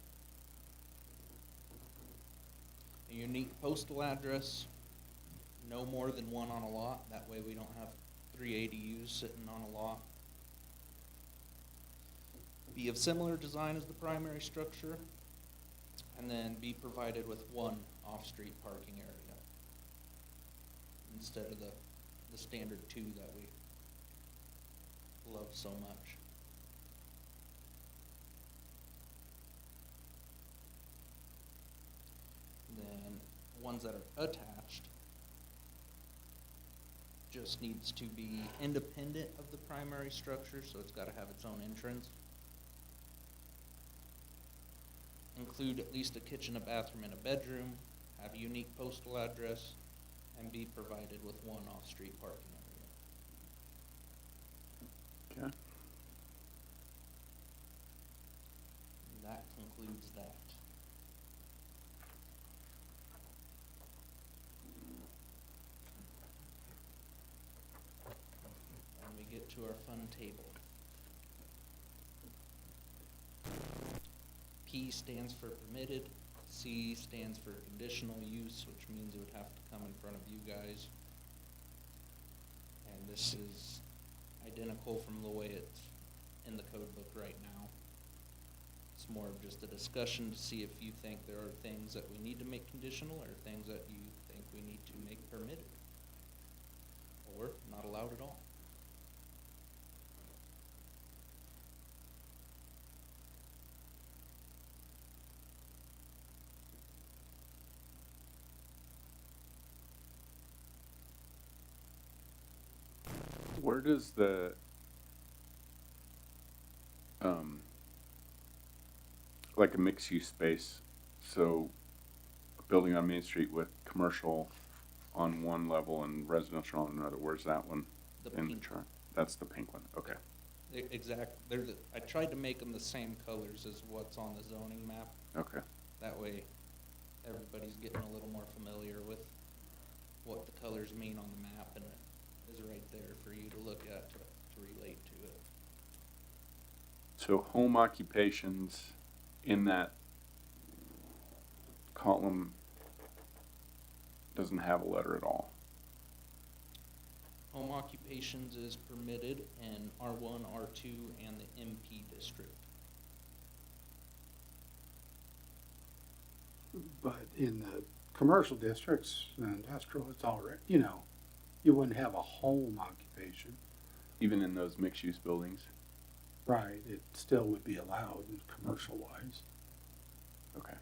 A unique postal address, no more than one on a lot, that way we don't have 3 ADUs sitting on a lot. Be of similar design as the primary structure, and then be provided with one off-street parking area instead of the standard 2 that we love so much. Then ones that are attached just needs to be independent of the primary structure, so it's gotta have its own entrance. Include at least a kitchen, a bathroom, and a bedroom, have a unique postal address, and be provided with one off-street parking area. Okay. And that concludes that. And we get to our fun table. P stands for permitted, C stands for conditional use, which means it would have to come in front of you guys. And this is identical from the way it's in the code book right now. It's more of just a discussion to see if you think there are things that we need to make conditional or things that you think we need to make permitted. Or not allowed at all. Where does the, like a mixed-use space, so a building on Main Street with commercial on one level and residential on another, where's that one The in the pink chart? That's the pink one, okay. I tried to make them the same colors as what's on the zoning map. Okay. That way, everybody's getting a little more familiar with what the colors mean on the map, and it is right there for you to look at to relate to it. So home occupations in that column doesn't have a letter at all. Home occupations is permitted in R1, R2, and the MP district. But in the commercial districts and industrial, it's already, you know, you wouldn't have a home occupation. Even in those mixed-use buildings? Right, it still would be allowed in commercial wise. Okay.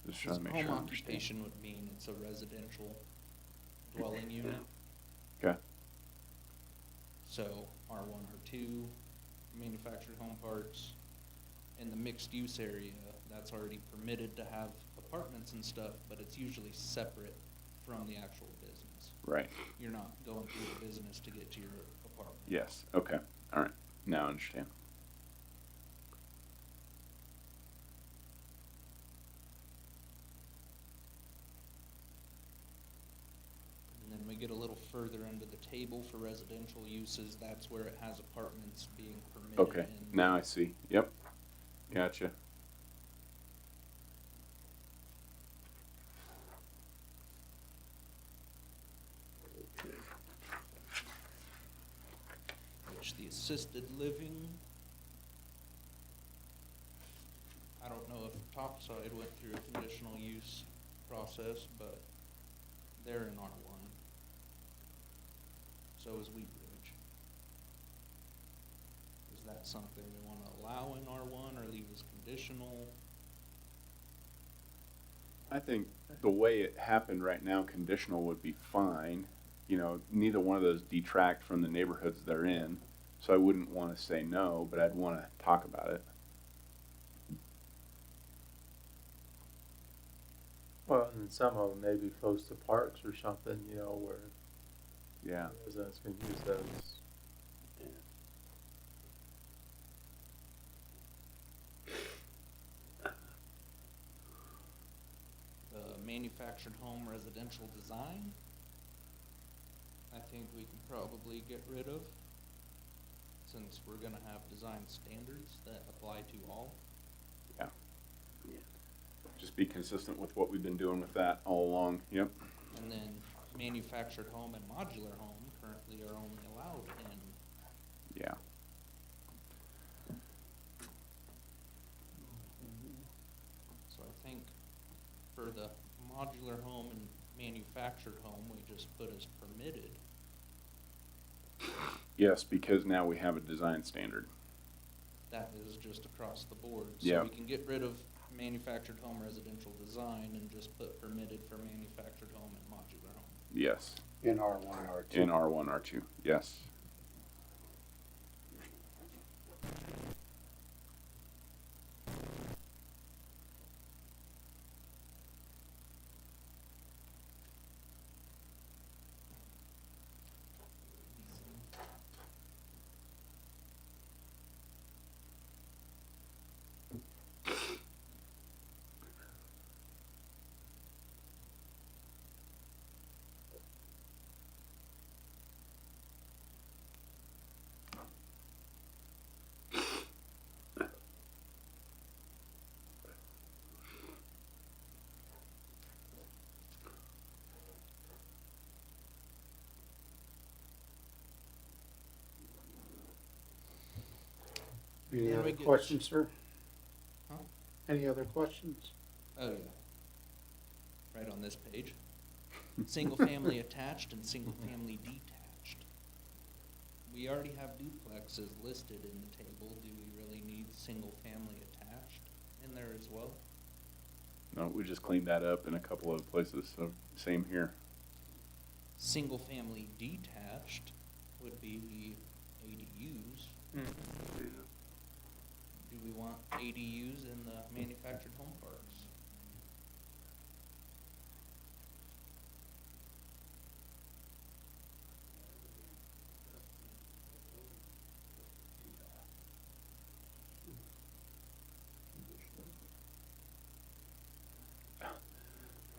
Just trying to make Home sure I understand. occupation would mean it's a residential dwelling unit. Okay, So R1, R2, manufactured home parks. In the mixed use area, that's already permitted to have apartments and stuff, but it's usually separate from the actual business. right, You're not going through the business to get to your apartment. yes, okay, all right, now I understand. And then we get a little further into the table for residential uses, that's where it has apartments being permitted Okay, in. now I see, yep, gotcha. Which the assisted living, I don't know if Topside went through a conditional use process, but they're in R1. So is Wheat Ridge. Is that something we wanna allow in R1 or leave as conditional? I think the way it happened right now, conditional would be fine. You know, neither one of those detract from the neighborhoods they're in, so I wouldn't wanna say no, but I'd wanna talk about it. Well, and some of them may be close to parks or something, you know, where Yeah, residents can use those. The manufactured home residential design, I think we can probably get rid of, since we're gonna have design standards that apply to all. yeah, Yeah. just be consistent with what we've been doing with that all along, yep. And then manufactured home and modular home currently are only allowed in, Yeah, so I think for the modular home and manufactured home, we just put as permitted. yes, because now we have a design standard. That is just across the board. Yeah. So we can get rid of manufactured home residential design and just put permitted for manufactured home and modular home. Yes, In R1, R2. in R1, R2, yes. Any Then other we get- questions, sir? Huh? Any other questions? Oh, yeah. Right on this page. Single-family attached and single-family detached. We already have duplexes listed in the table. Do we really need single-family attached in there as well? No, we just cleaned that up in a couple of places, so same here. Single-family detached would be ADUs. Yeah. Do we want ADUs in the manufactured home parks?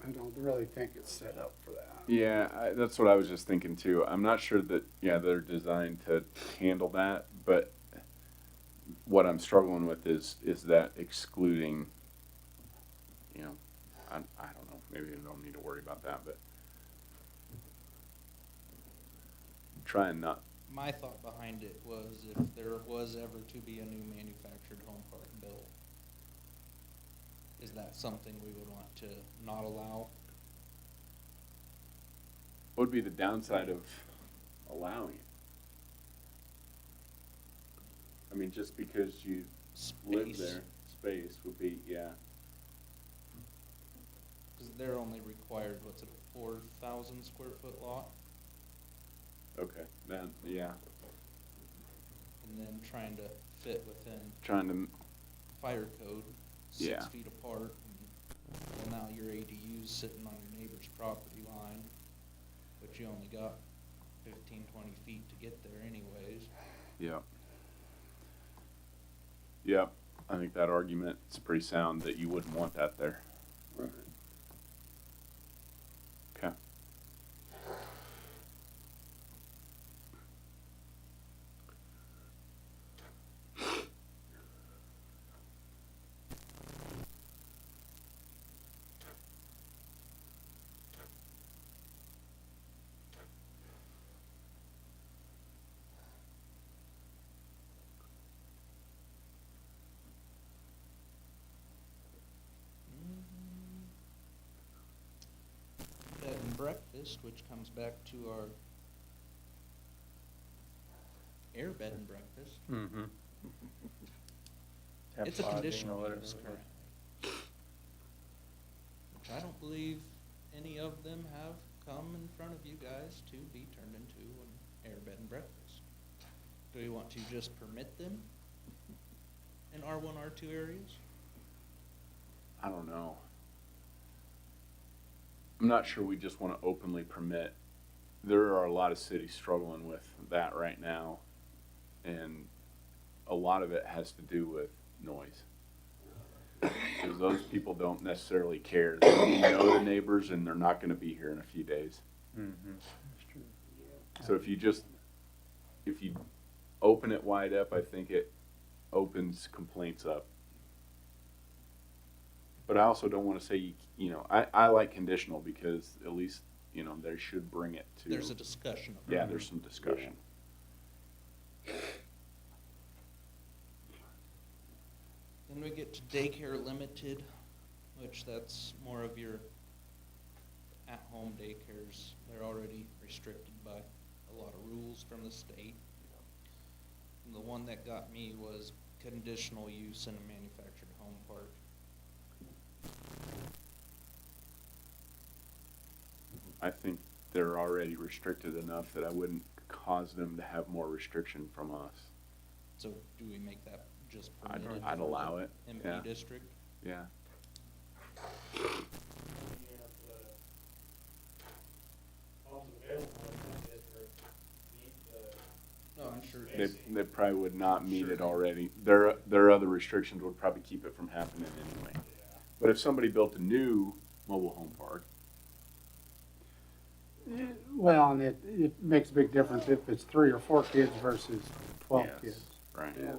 I don't really think it's set up for that. Yeah, that's what I was just thinking too. I'm not sure that, yeah, they're designed to handle that, but what I'm struggling with is that excluding, you know, I don't know, maybe I don't need to worry about that, but try and not, My thought behind it was if there was ever to be a new manufactured home park built, is that something we would want to not allow? what would be the downside of allowing it? I mean, just because you live Space. there, space would be, yeah. Cause they're only required, what's it, a 4,000 square foot lot? Okay, then, yeah, And then trying to fit within trying to, fire code, Yeah. 6 feet apart. And well, now your ADU's sitting on your neighbor's property line, but you only got 15, 20 feet to get there anyways. yeah. Yep, I think that argument is pretty sound that you wouldn't want that there. Right. Okay. Bed and breakfast, which comes back to our air bed and breakfast. Mm-hmm. It's a conditional use currently. Which I don't believe any of them have come in front of you guys to be turned into an air bed and breakfast. Do we want to just permit them in R1, R2 areas? I don't know. I'm not sure we just want to openly permit. There are a lot of cities struggling with that right now, and a lot of it has to do with noise. Because those people don't necessarily care. They know the neighbors, and they're not going to be here in a few days. Mm-hmm. That's true. So if you open it wide up, I think it opens complaints up. But I also don't want to say, I like conditional because at least, they should bring it to. There's a discussion about Yeah, it. there's some discussion. Then we get to daycare limited, which that's more of your at-home daycares. They're already restricted by a lot of rules from the state. And the one that got me was conditional use in a manufactured home park. I think they're already restricted enough that I wouldn't cause them to have more restriction from us. So do we make that just I'd- permitted? I'd for allow the it, MP yeah. district? Yeah. You have the homes available in that district meet the. Oh, I'm sure. They probably would not meet Sure. it already. Their other restrictions would probably keep it from happening anyway. Yeah. But if somebody built a new mobile home park, Well, and it makes a big difference if it's 3 or 4 kids versus 12 Yes. kids. right? Yeah.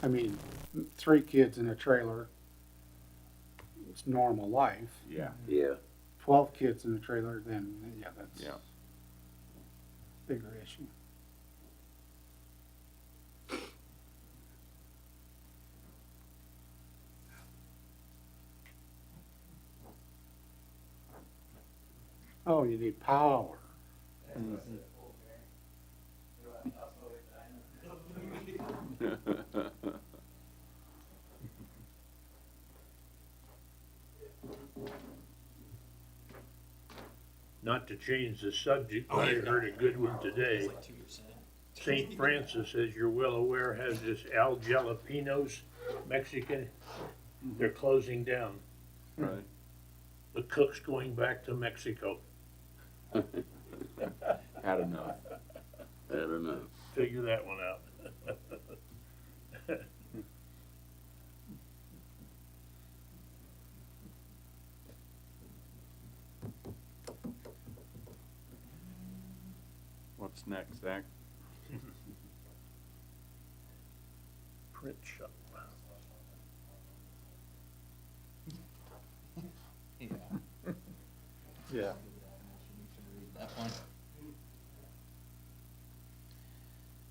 I mean, 3 kids in a trailer, it's normal life. Yeah. Yeah. 12 kids in a trailer, then, yeah, that's Yeah. a bigger issue. Oh, you need power. Not to change the subject, but I heard a good one today. St. Francis, as you're well aware, has this Al Jalapenos, Mexican. They're closing down. Right. The cook's going back to Mexico. Had enough. I don't know. Figure that one out. What's next, Zach? Print shop. Yeah. Yeah. You should read that one.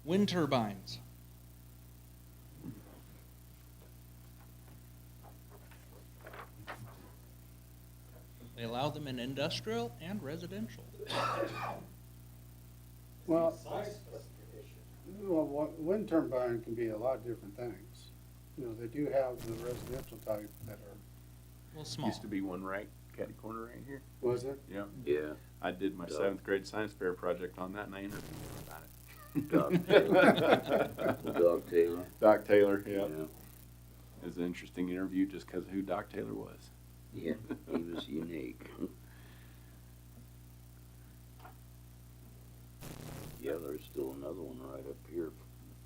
Wind turbines. They allow them in industrial and residential. Well, wind turbine can be a lot of different things. You know, they do have the residential type that are, Well, small. Used to be one right, catty corner right here. was it? Yeah. Yeah, I did my Yeah. 7th grade science fair project on that and I interviewed him about it. Doc Taylor. Doc Taylor. Doc Taylor, yeah. Yeah, It was an interesting interview just because of who Doc Taylor was. yeah, he was unique. Yeah, there's still another one right up here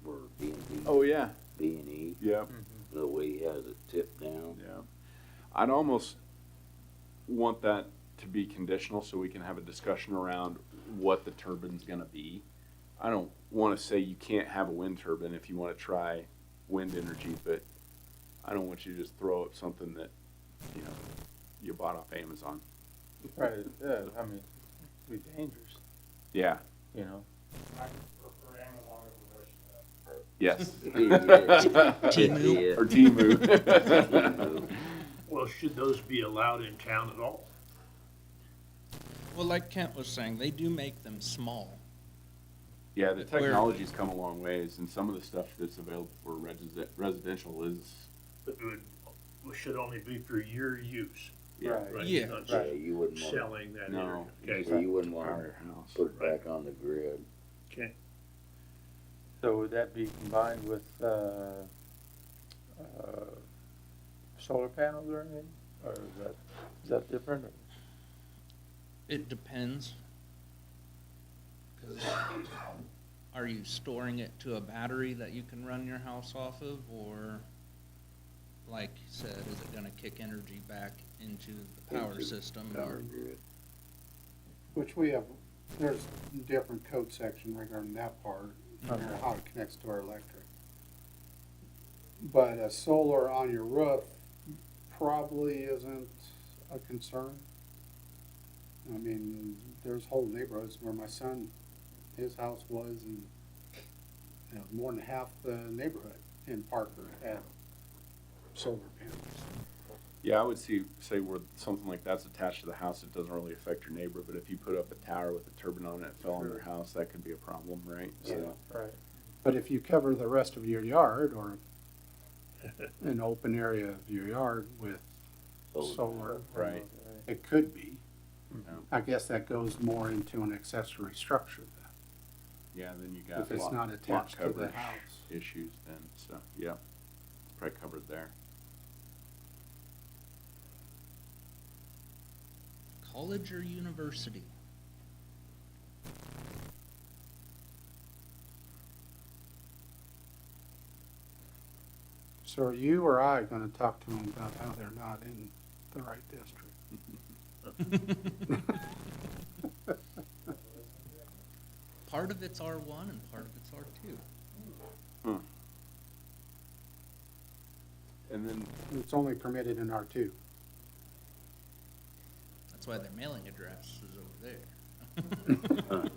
where B&B, Oh, yeah. B&E, Yep. the way he has it tipped down. Yeah. I'd almost want that to be conditional so we can have a discussion around what the turbine's gonna be. I don't wanna say you can't have a wind turbine if you wanna try wind energy, but I don't want you to just throw up something that, you know, you bought off Amazon. Right, yeah, I mean, it'd be dangerous, Yeah, you know? I prefer Amazon over Rush. yes. Temu. Yeah. Or Temu. Well, should those be allowed in town at all? Well, like Kent was saying, they do make them small. Yeah, the technology's come a long ways and some of the stuff that's available for residential is, But should only be for your use, yeah. right? Yeah. Not Yeah, you wouldn't want selling that No. energy. so Okay, you wouldn't want Power to your house. put it back on the grid. okay. So would that be combined with, solar panels or anything? Or is that different? Or- It depends. 'Cause are you storing it to a battery that you can run your house off of, or, like you said, is it gonna kick energy back into the power Into system? Power Or grid. Which we have, there's different code section regarding that part, Okay. how it connects to our electric. But a solar on your roof probably isn't a concern. I mean, there's whole neighborhoods where my son, his house was, and, you know, more than half the neighborhood in Parker had solar panels. Yeah, I would say where something like that's attached to the house, it doesn't really affect your neighbor, but if you put up a tower with a turbine on it, it fell on their house, that could be a problem, right? So, Right. But if you cover the rest of your yard or an open area of your yard with solar, Right. it could be. Yeah. I guess that goes more into an accessory structure then, yeah, then you got if it's lot- not lot attached to the coverage house. issues then, so, yeah, it's probably covered there. college or university? So are you or I gonna talk to them about how they're not in the right district? Part of it's R1 and part of it's R2. And then, It's only permitted in R2. That's why their mailing address is over there.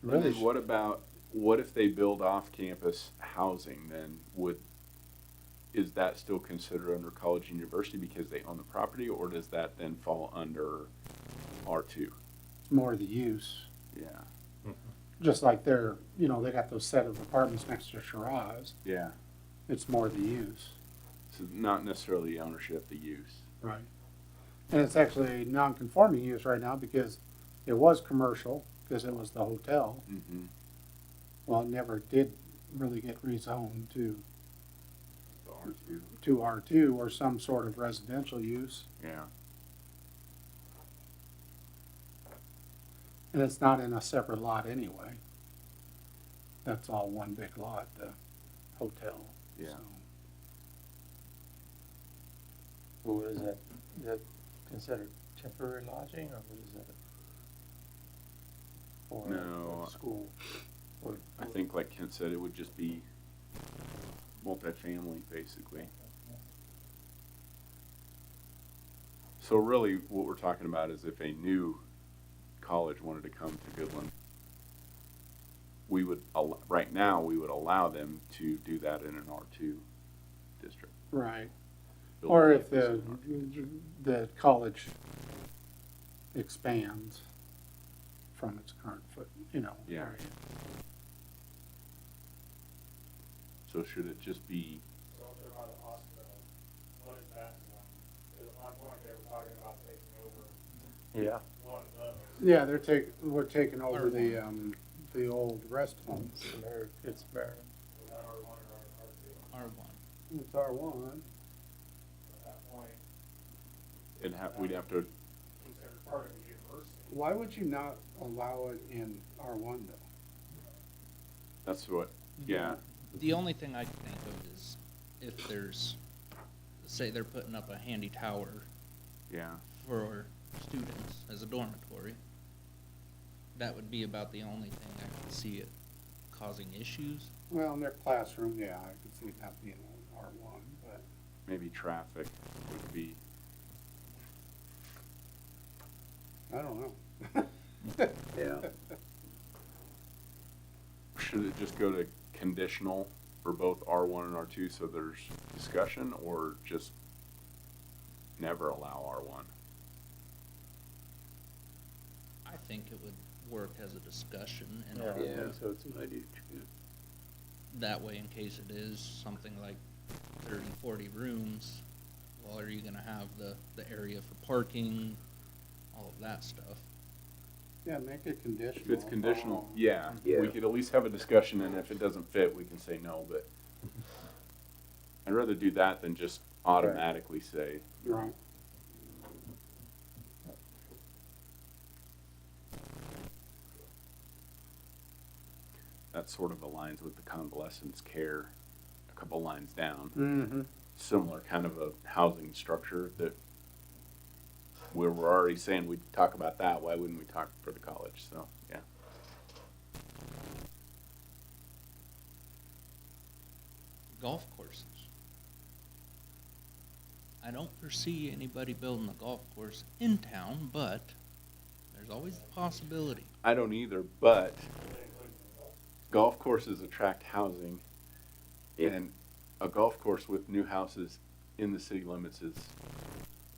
and Really? then what if they build off-campus housing, then is that still considered under college and university because they own the property, or does that then fall under R2? It's more the use, Yeah, just like they're, you know, they got those set of apartments next to Shiraz. yeah, It's more the use. so not necessarily ownership, the use. Right. And it's actually non-conforming use right now because it was commercial, because it was the hotel. Mm-hmm. Well, it never did really get rezoned to R2 or some sort of residential use. Yeah, And it's not in a separate lot anyway. That's all one big lot, the hotel. Yeah. So, Well, what is that? Is that considered temporary lodging, or what is that? Or No. school? Or- I think like Kent said, it would just be multifamily, basically. So really, what we're talking about is if a new college wanted to come to Goodland, we would, right now, we would allow them to do that in an R2 district. right. Build Or a if campus in R2. the college expands from its current foot, you know, Yeah. area. So should it just be, So if they're by the hospital, what is that zone? Because at one point they were talking about taking over Yeah. one of those. Yeah, we're taking over the old rest homes. It's Maryland. Was that R1 or R2? R1. It's R1. At that point, we'd have to, considered part of the university. Why would you not allow it in R1 though? that's what, yeah, The only thing I can think of is if there's, say they're putting up a handy tower yeah. for students as a dormitory, that would be about the only thing I can see it causing issues. Well, in their classroom, yeah, I could see that being on R1, but Maybe traffic would be, I don't know. Yeah, should it just go to conditional for both R1 and R2 so there's discussion, or just never allow R1? I think it would work as a discussion, and Yeah, I yeah, think so too. I do too. that way, in case it is something like 30, 40 rooms, well, are you gonna have the area for parking, all of that stuff? Yeah, make it conditional. If it's conditional, yeah, Yeah. we could at least have a discussion, and if it doesn't fit, we can say no, but I'd rather do that than just automatically say, Right. that sort of aligns with the convalescence care a couple lines down. Mm-hmm. Similar kind of a housing structure that we're already saying we'd talk about that, why wouldn't we talk for the college, so, yeah. Golf courses. I don't foresee anybody building a golf course in town, but there's always the possibility. I don't either, but golf courses attract housing, Yeah. and a golf course with new houses in the city limits is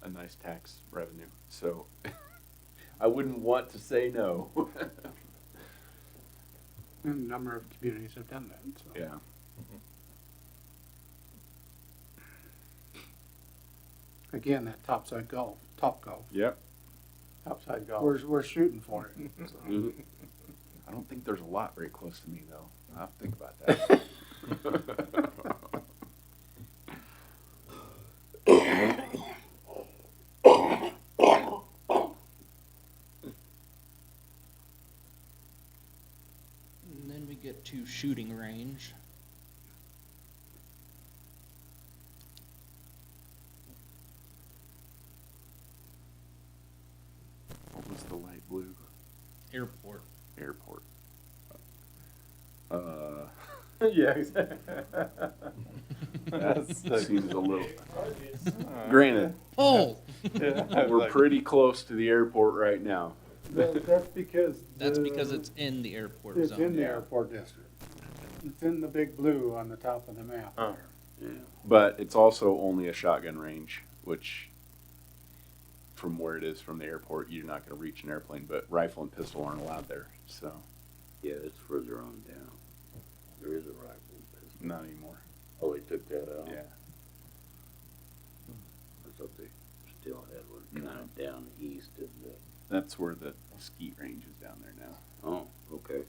a nice tax revenue, so I wouldn't want to say no. A number of communities have done that, so. Yeah. Again, that topside golf, Top Golf, Yep. Outside golf. we're shooting for it. so. Mhm. I don't think there's a lot very close to me, though. I'll have to think about that. And then we get to shooting range. What was the light blue? Airport. Airport. Yeah, exactly. That's Seems a little, granted, Paul! Yeah, we're like- pretty close to the airport right now. That's because. That's because it's in the airport It's zone. in the airport district. It's in the big blue on the top of the map. Oh. Yeah, But it's also only a shotgun range, which from where it is from the airport, you're not gonna reach an airplane, but rifle and pistol aren't allowed there, so yeah, it's further on down. There is a rifle pistol. not anymore. Oh, they took that out? Yeah. I thought they still had one kind of down east of the, That's where the skeet range is down there now. oh, okay.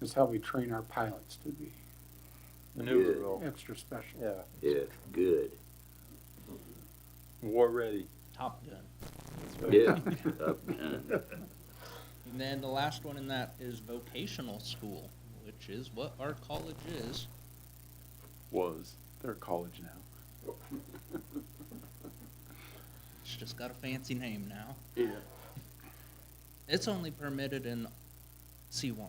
It's how we train our pilots to be Maneuverable. extra special. Yeah, Yeah, good. war ready. Top Gun. That's right. Yeah. Up and- And then the last one in that is vocational school, which is what our college is. They're a college now. It's just got a fancy name now. Yeah. It's only permitted in C1.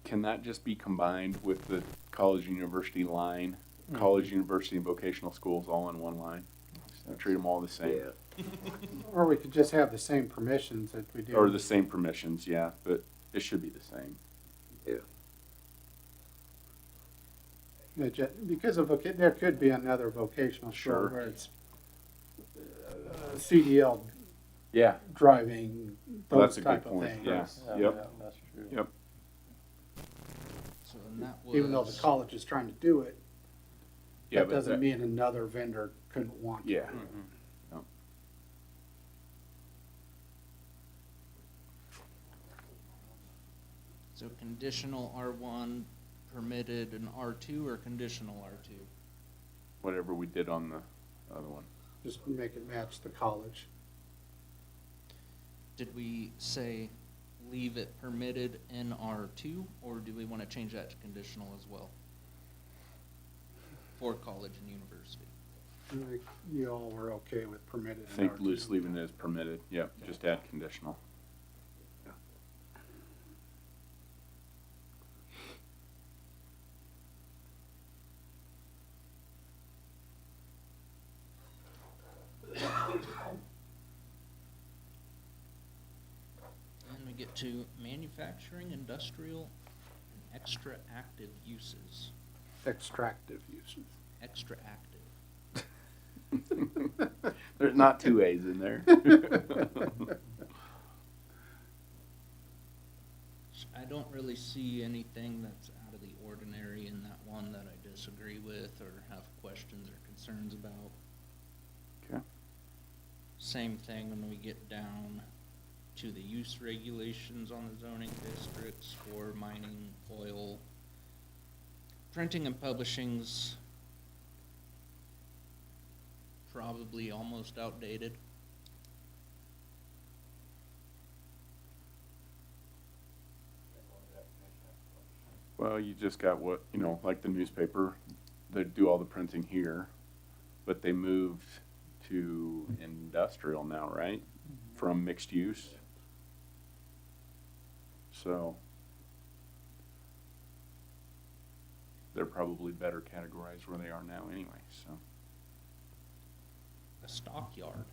Can that just be combined with the college university line? College, university, and vocational schools all in one line? Treat them all the same? Yeah, Or we could just have the same permissions that we do. Or the same permissions, yeah, but it should be the same. yeah. Because of, there could be another vocational school Sure. where it's CDL Yeah. driving, Well, those that's a good type of point, things. yeah. Yeah, Yep. yeah, that's true. Yep. And that was. Even though the college is trying to do it, Yeah, that but doesn't mean another vendor couldn't want to. Yeah. Mhm. Yep. So conditional R1 permitted an R2 or conditional R2? Whatever we did on the other one. Just make it match the college. Did we say leave it permitted in R2, or do we want to change that to conditional as well? For college and university. I think you all were okay with permitted. I in think R2. loose leaving it as permitted, yep, just add conditional. And we get to manufacturing, industrial, and extra active uses. Extractive uses. Extra active. There's not two A's in there. I don't really see anything that's out of the ordinary in that one that I disagree with or have questions or concerns about. Okay. Same thing when we get down to the use regulations on the zoning districts for mining, oil. Printing and publishing's probably almost outdated. Well, you just got what, like the newspaper, they do all the printing here, but they moved to industrial now, right? From mixed use. So they're probably better categorized where they are now anyway, so. A stockyard,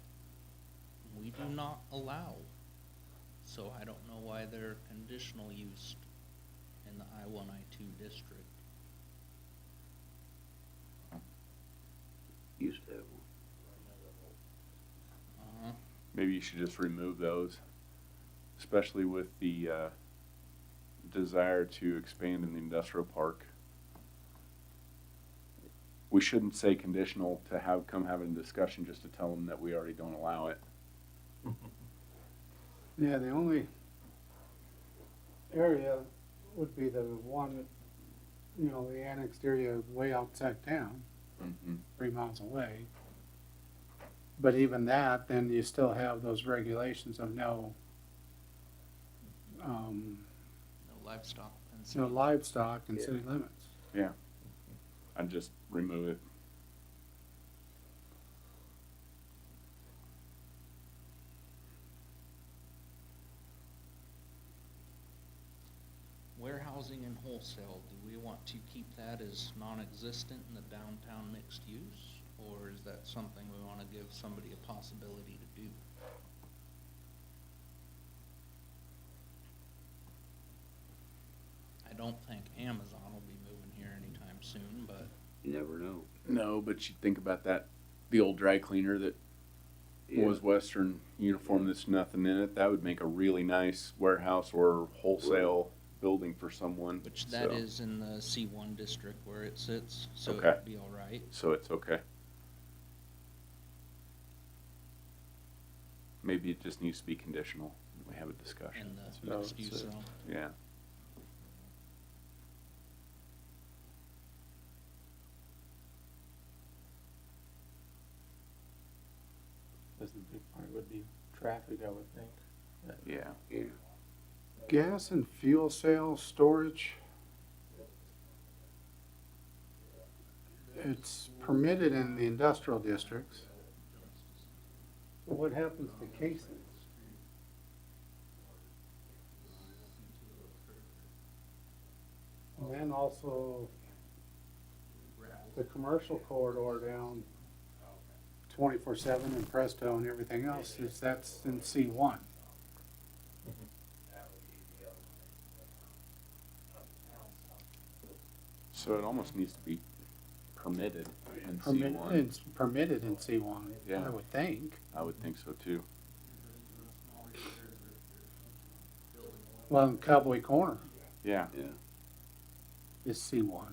we do not allow. So I don't know why they're conditional use in the I-1, I-2 district. Used to have one. Maybe you should just remove those, especially with the desire to expand in the industrial park. We shouldn't say conditional to come have a discussion just to tell them that we already don't allow it. Yeah, the only area would be the one, the annexed area way outside town, Mm-hmm. 3 miles away. But even that, then you still have those regulations of no No livestock. no livestock in Yeah. city limits. Yeah, I'd just remove it. Warehousing and wholesale, do we want to keep that as non-existent in the downtown mixed use? Or is that something we want to give somebody a possibility to do? I don't think Amazon will be moving here anytime soon, but You never know. No, but you think about that, the old dry cleaner that Yeah. was Western uniform that's nothing in it, that would make a really nice warehouse or wholesale building for someone. which that so- is in the C1 district where it sits, so Okay. it'd be all right. So it's okay. Maybe it just needs to be conditional. We have a discussion. In the No, mixed use it's a- zone. Yeah. This is the big part would be traffic, I would think. Yeah. Yeah. Gas and fuel sales storage. It's permitted in the industrial districts. What happens to casings? And then also the commercial corridor down 24/7 and Presto and everything else, that's in C1. So it almost needs to be permitted in Permitted, C1. it's permitted in C1, Yeah. I would think. I would think so too. Well, in Cowboy Corner, Yeah. Yeah. is C1.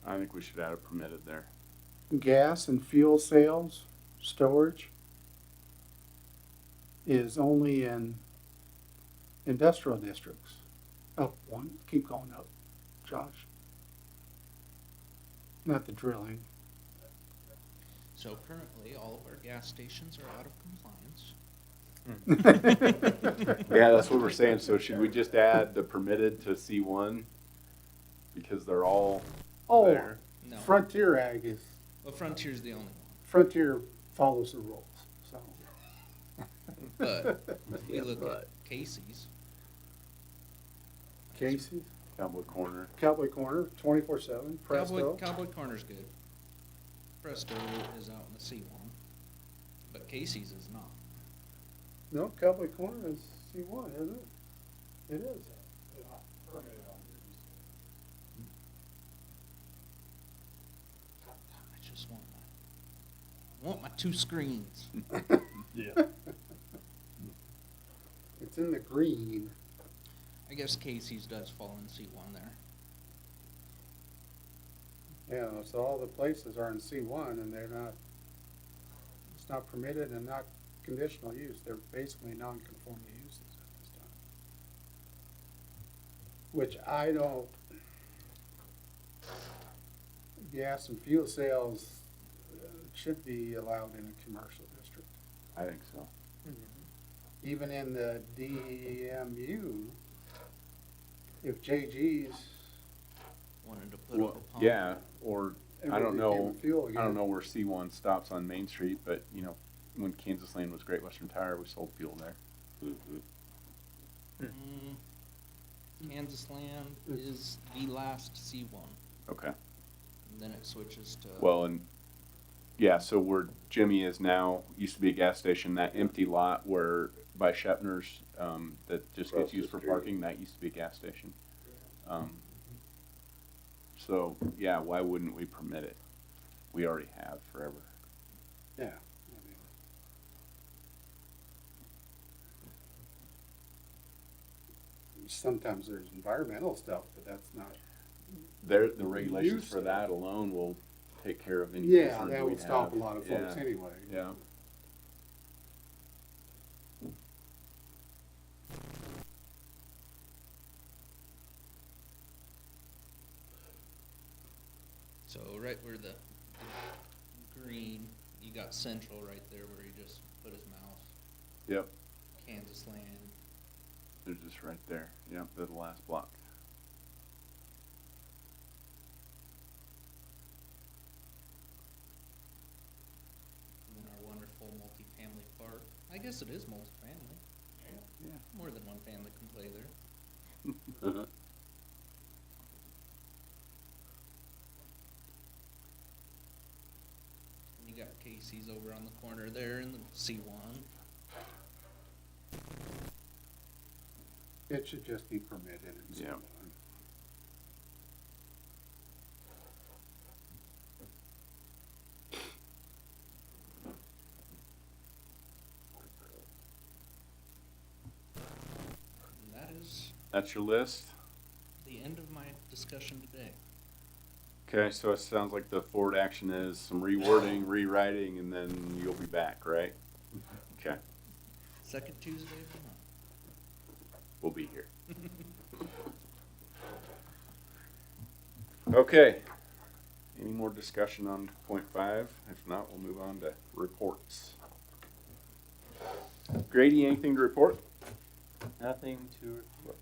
I think we should add a permitted there. Gas and fuel sales, storage is only in industrial districts. Up one, keep going up, Josh. Not the drilling. So currently, all of our gas stations are out of compliance. Yeah, that's what we're saying. So should we just add the permitted to C1? Because they're all Oh, there. No, Frontier Ag is, well, Frontier's the only one. Frontier follows the rules, so. But if we Yeah, look but- at Casey's, Casey's, Cowboy Corner. Cowboy Corner, 24/7, Presto. Cowboy Corner's good. Presto is out in the C1, but Casey's is not. No, Cowboy Corner is C1, isn't it? It is. I just want my two screens. Yeah. It's in the green. I guess Casey's does fall in C1 there. Yeah, so all the places are in C1 and they're not, it's not permitted and not conditional use. They're basically non-conforming uses at this time. Which I don't, gas and fuel sales should be allowed in a commercial district. I think so. Even in the DMU, if JG's. Wanted to put Well, up a pump. yeah, or I don't know. Fuel I again. don't know where C1 stops on Main Street, but you know, when Kansas Lane was Great Western Tire, we sold fuel there. Mhm. Kansas Land is the last C1, Okay. and then it switches to. Well, and yeah, so where Jimmy is now used to be a gas station. That empty lot where by Shepner's that just Across gets used the for street. parking, that used to be a gas station. So yeah, why wouldn't we permit it? We already have forever. Yeah. I mean, sometimes there's environmental stuff, but that's not. There, the regulations Use for it. that alone will take care of any. Yeah, concerns that we would stop a have. lot of folks Yeah, anyway. Yeah. So right where the green, you got Central right there where he just put his mouse. Yep. Kansas Land. They're just right there. Yep, they're the last block. And then our wonderful multifamily park. I guess it is multifamily. Yeah. More than one family can play there. Uh-huh. And you got Casey's over on the corner there in the C1. It should just be permitted and so Yeah. on. And that is That's your list? the end of my discussion today. Okay, so it sounds like the forward action is some rewording, rewriting, and then you'll be back, right? Okay, Second Tuesday of the month. we'll be here. Okay. Any more discussion on point 5? If not, we'll move on to reports. Grady, anything to report? Nothing to report.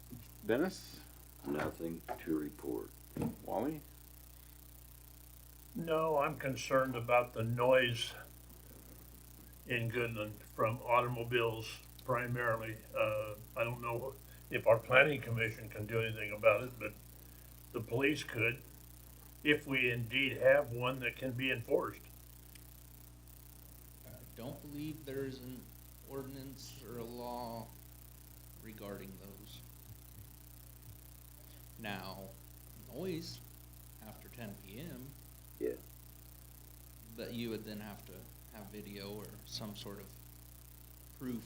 Dennis? Nothing to report. Wally? No, I'm concerned about the noise in Goodland from automobiles primarily. I don't know if our planning commission can do anything about it, but the police could, if we indeed have one that can be enforced. I don't believe there is an ordinance or a law regarding those. Now, noise after 10 p.m., Yeah. but you would then have to have video or some sort of proof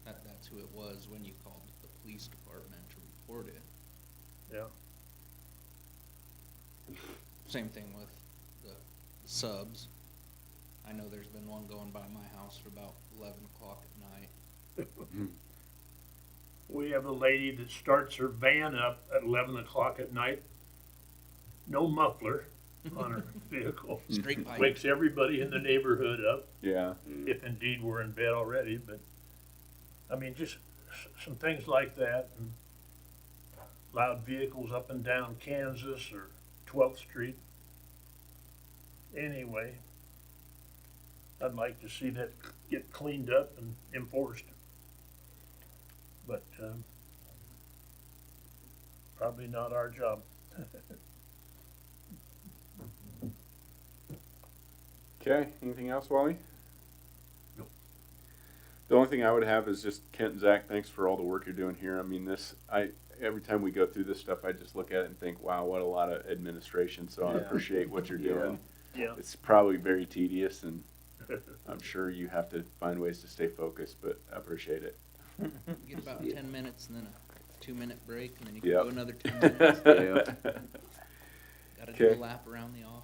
that that's who it was when you called the police department to report it. Yeah. Same thing with the subs. I know there's been one going by my house for about 11 o'clock at night. We have a lady that starts her van up at 11 o'clock at night. No muffler on her vehicle. Straight pipe. Wakes everybody in the neighborhood up, Yeah. if indeed we're in bed already, but, I mean, just some things like that. And loud vehicles up and down Kansas or 12th Street. Anyway, I'd like to see that get cleaned up and enforced. But, probably not our job. Okay, anything else, Wally? Nope. The only thing I would have is just Kent and Zach, thanks for all the work you're doing here. I mean, every time we go through this stuff, I just look at it and think, wow, what a lot of administration, so I Yeah. appreciate what you're doing. Yeah. It's probably very tedious, and I'm sure you have to find ways to stay focused, but I appreciate it. Get about Yeah. 10 minutes and then a 2-minute break, and then you can Yep. go another 10 minutes. Gotta do a Okay. lap around the office.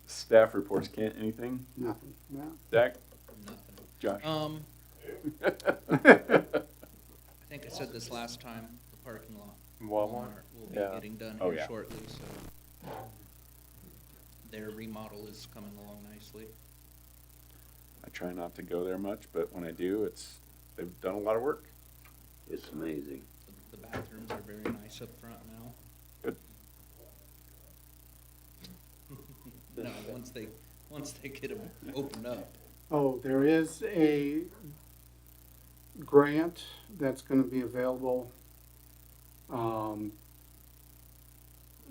Staff reports, Kent, anything? Nothing, no. Zach? Nothing. Josh? I think I said this last time, the parking lot. Walmart? Will be Yeah. getting done Oh, here yeah. shortly, so their remodel is coming along nicely. I try not to go there much, but when I do, they've done a lot of work. It's amazing. The bathrooms are very nice up front now. Good. No, once they get them opened up. Oh, there is a grant that's gonna be available.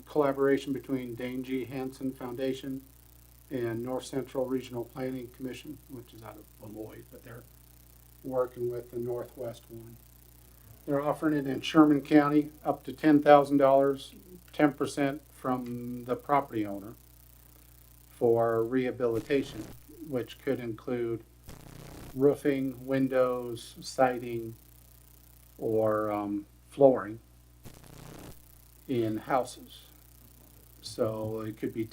Collaboration between Dane G. Hansen Foundation and North Central Regional Planning Commission, which is out of Beloit, but they're working with the Northwest one. They're offering it in Sherman County, up to $10,000, 10% from the property owner for rehabilitation, which could include roofing, windows, siding, or flooring in houses. So it could be up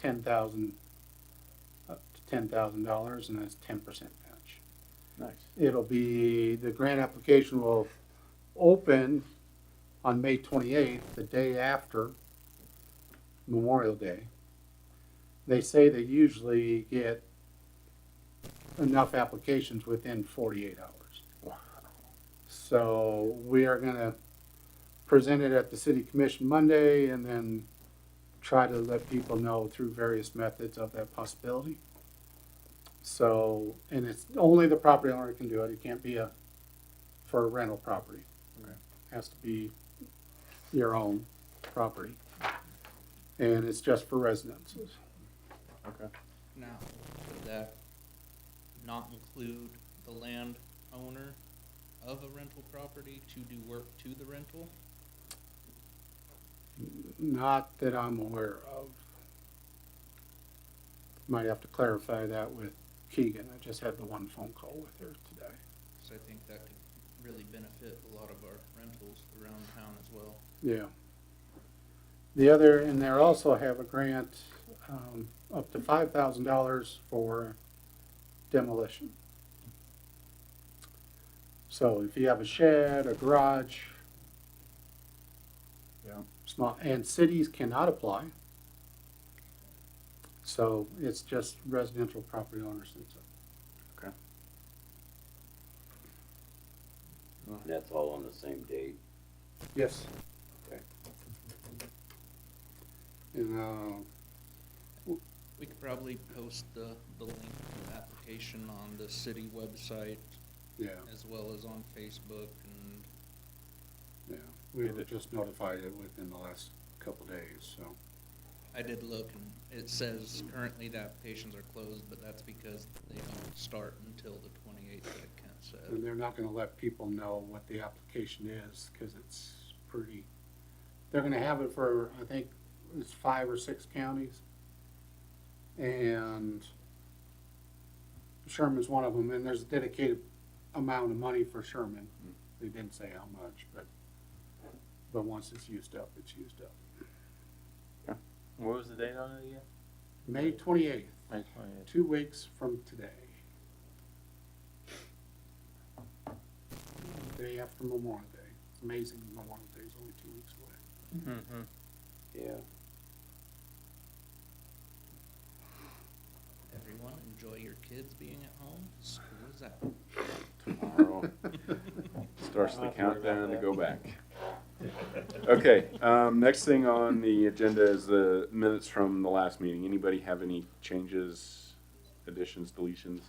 to $10,000, and that's 10% match. Nice. The grant application will open on May 28th, the day after Memorial Day. They say they usually get enough applications within 48 hours. Wow. So we are gonna present it at the city commission Monday and then try to let people know through various methods of that possibility. So, and it's only the property owner can do it. It can't be for a rental property. Okay. It has to be your own property. And it's just for residences. Okay. Now, would that not include the landowner of a rental property to do work to the rental? Not that I'm aware of. Might have to clarify that with Keegan. I just had the one phone call with her today. So I think that could really benefit a lot of our rentals around town as well. Yeah. And they also have a grant, up to $5,000 for demolition. So if you have a shed, a garage, small, and cities cannot apply. So it's just residential property owners. Okay. That's all on the same date. Yes. Okay. And, We could probably post the link to the application on the city website yeah, as well as on Facebook, and yeah, we were just notified it within the last couple days, so. I did look and it says currently the applications are closed, but that's because they don't start until the 28th, like Kent said. And they're not gonna let people know what the application is, cause it's they're gonna have it for, I think, it's 5 or 6 counties. And Sherman's one of them, and there's a dedicated amount of money for Sherman. They didn't say how much, but once it's used up, it's used up. What was the date on it again? May 28th, May 28th. 2 weeks from today. Day after Memorial Day. It's amazing Memorial Day is only 2 weeks away. Mm-hmm. Yeah. Everyone, enjoy your kids being at home. School is out. Tomorrow starts the countdown to go back. Okay, next thing on the agenda is the minutes from the last meeting. Anybody have any changes, additions, deletions?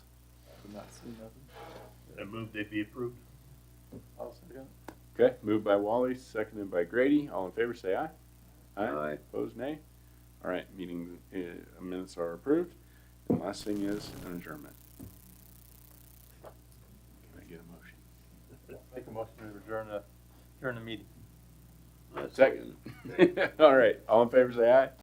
Did not see nothing. I move they be approved. I'll second. Okay, moved by Wally, seconded by Grady. All in favor, say aye. Aye. Opposed, nay. All right, meeting minutes are approved. And last thing is an adjournment. Can I get a motion? Make a motion to adjourn the meeting. I Second. All right, all in favor, say aye.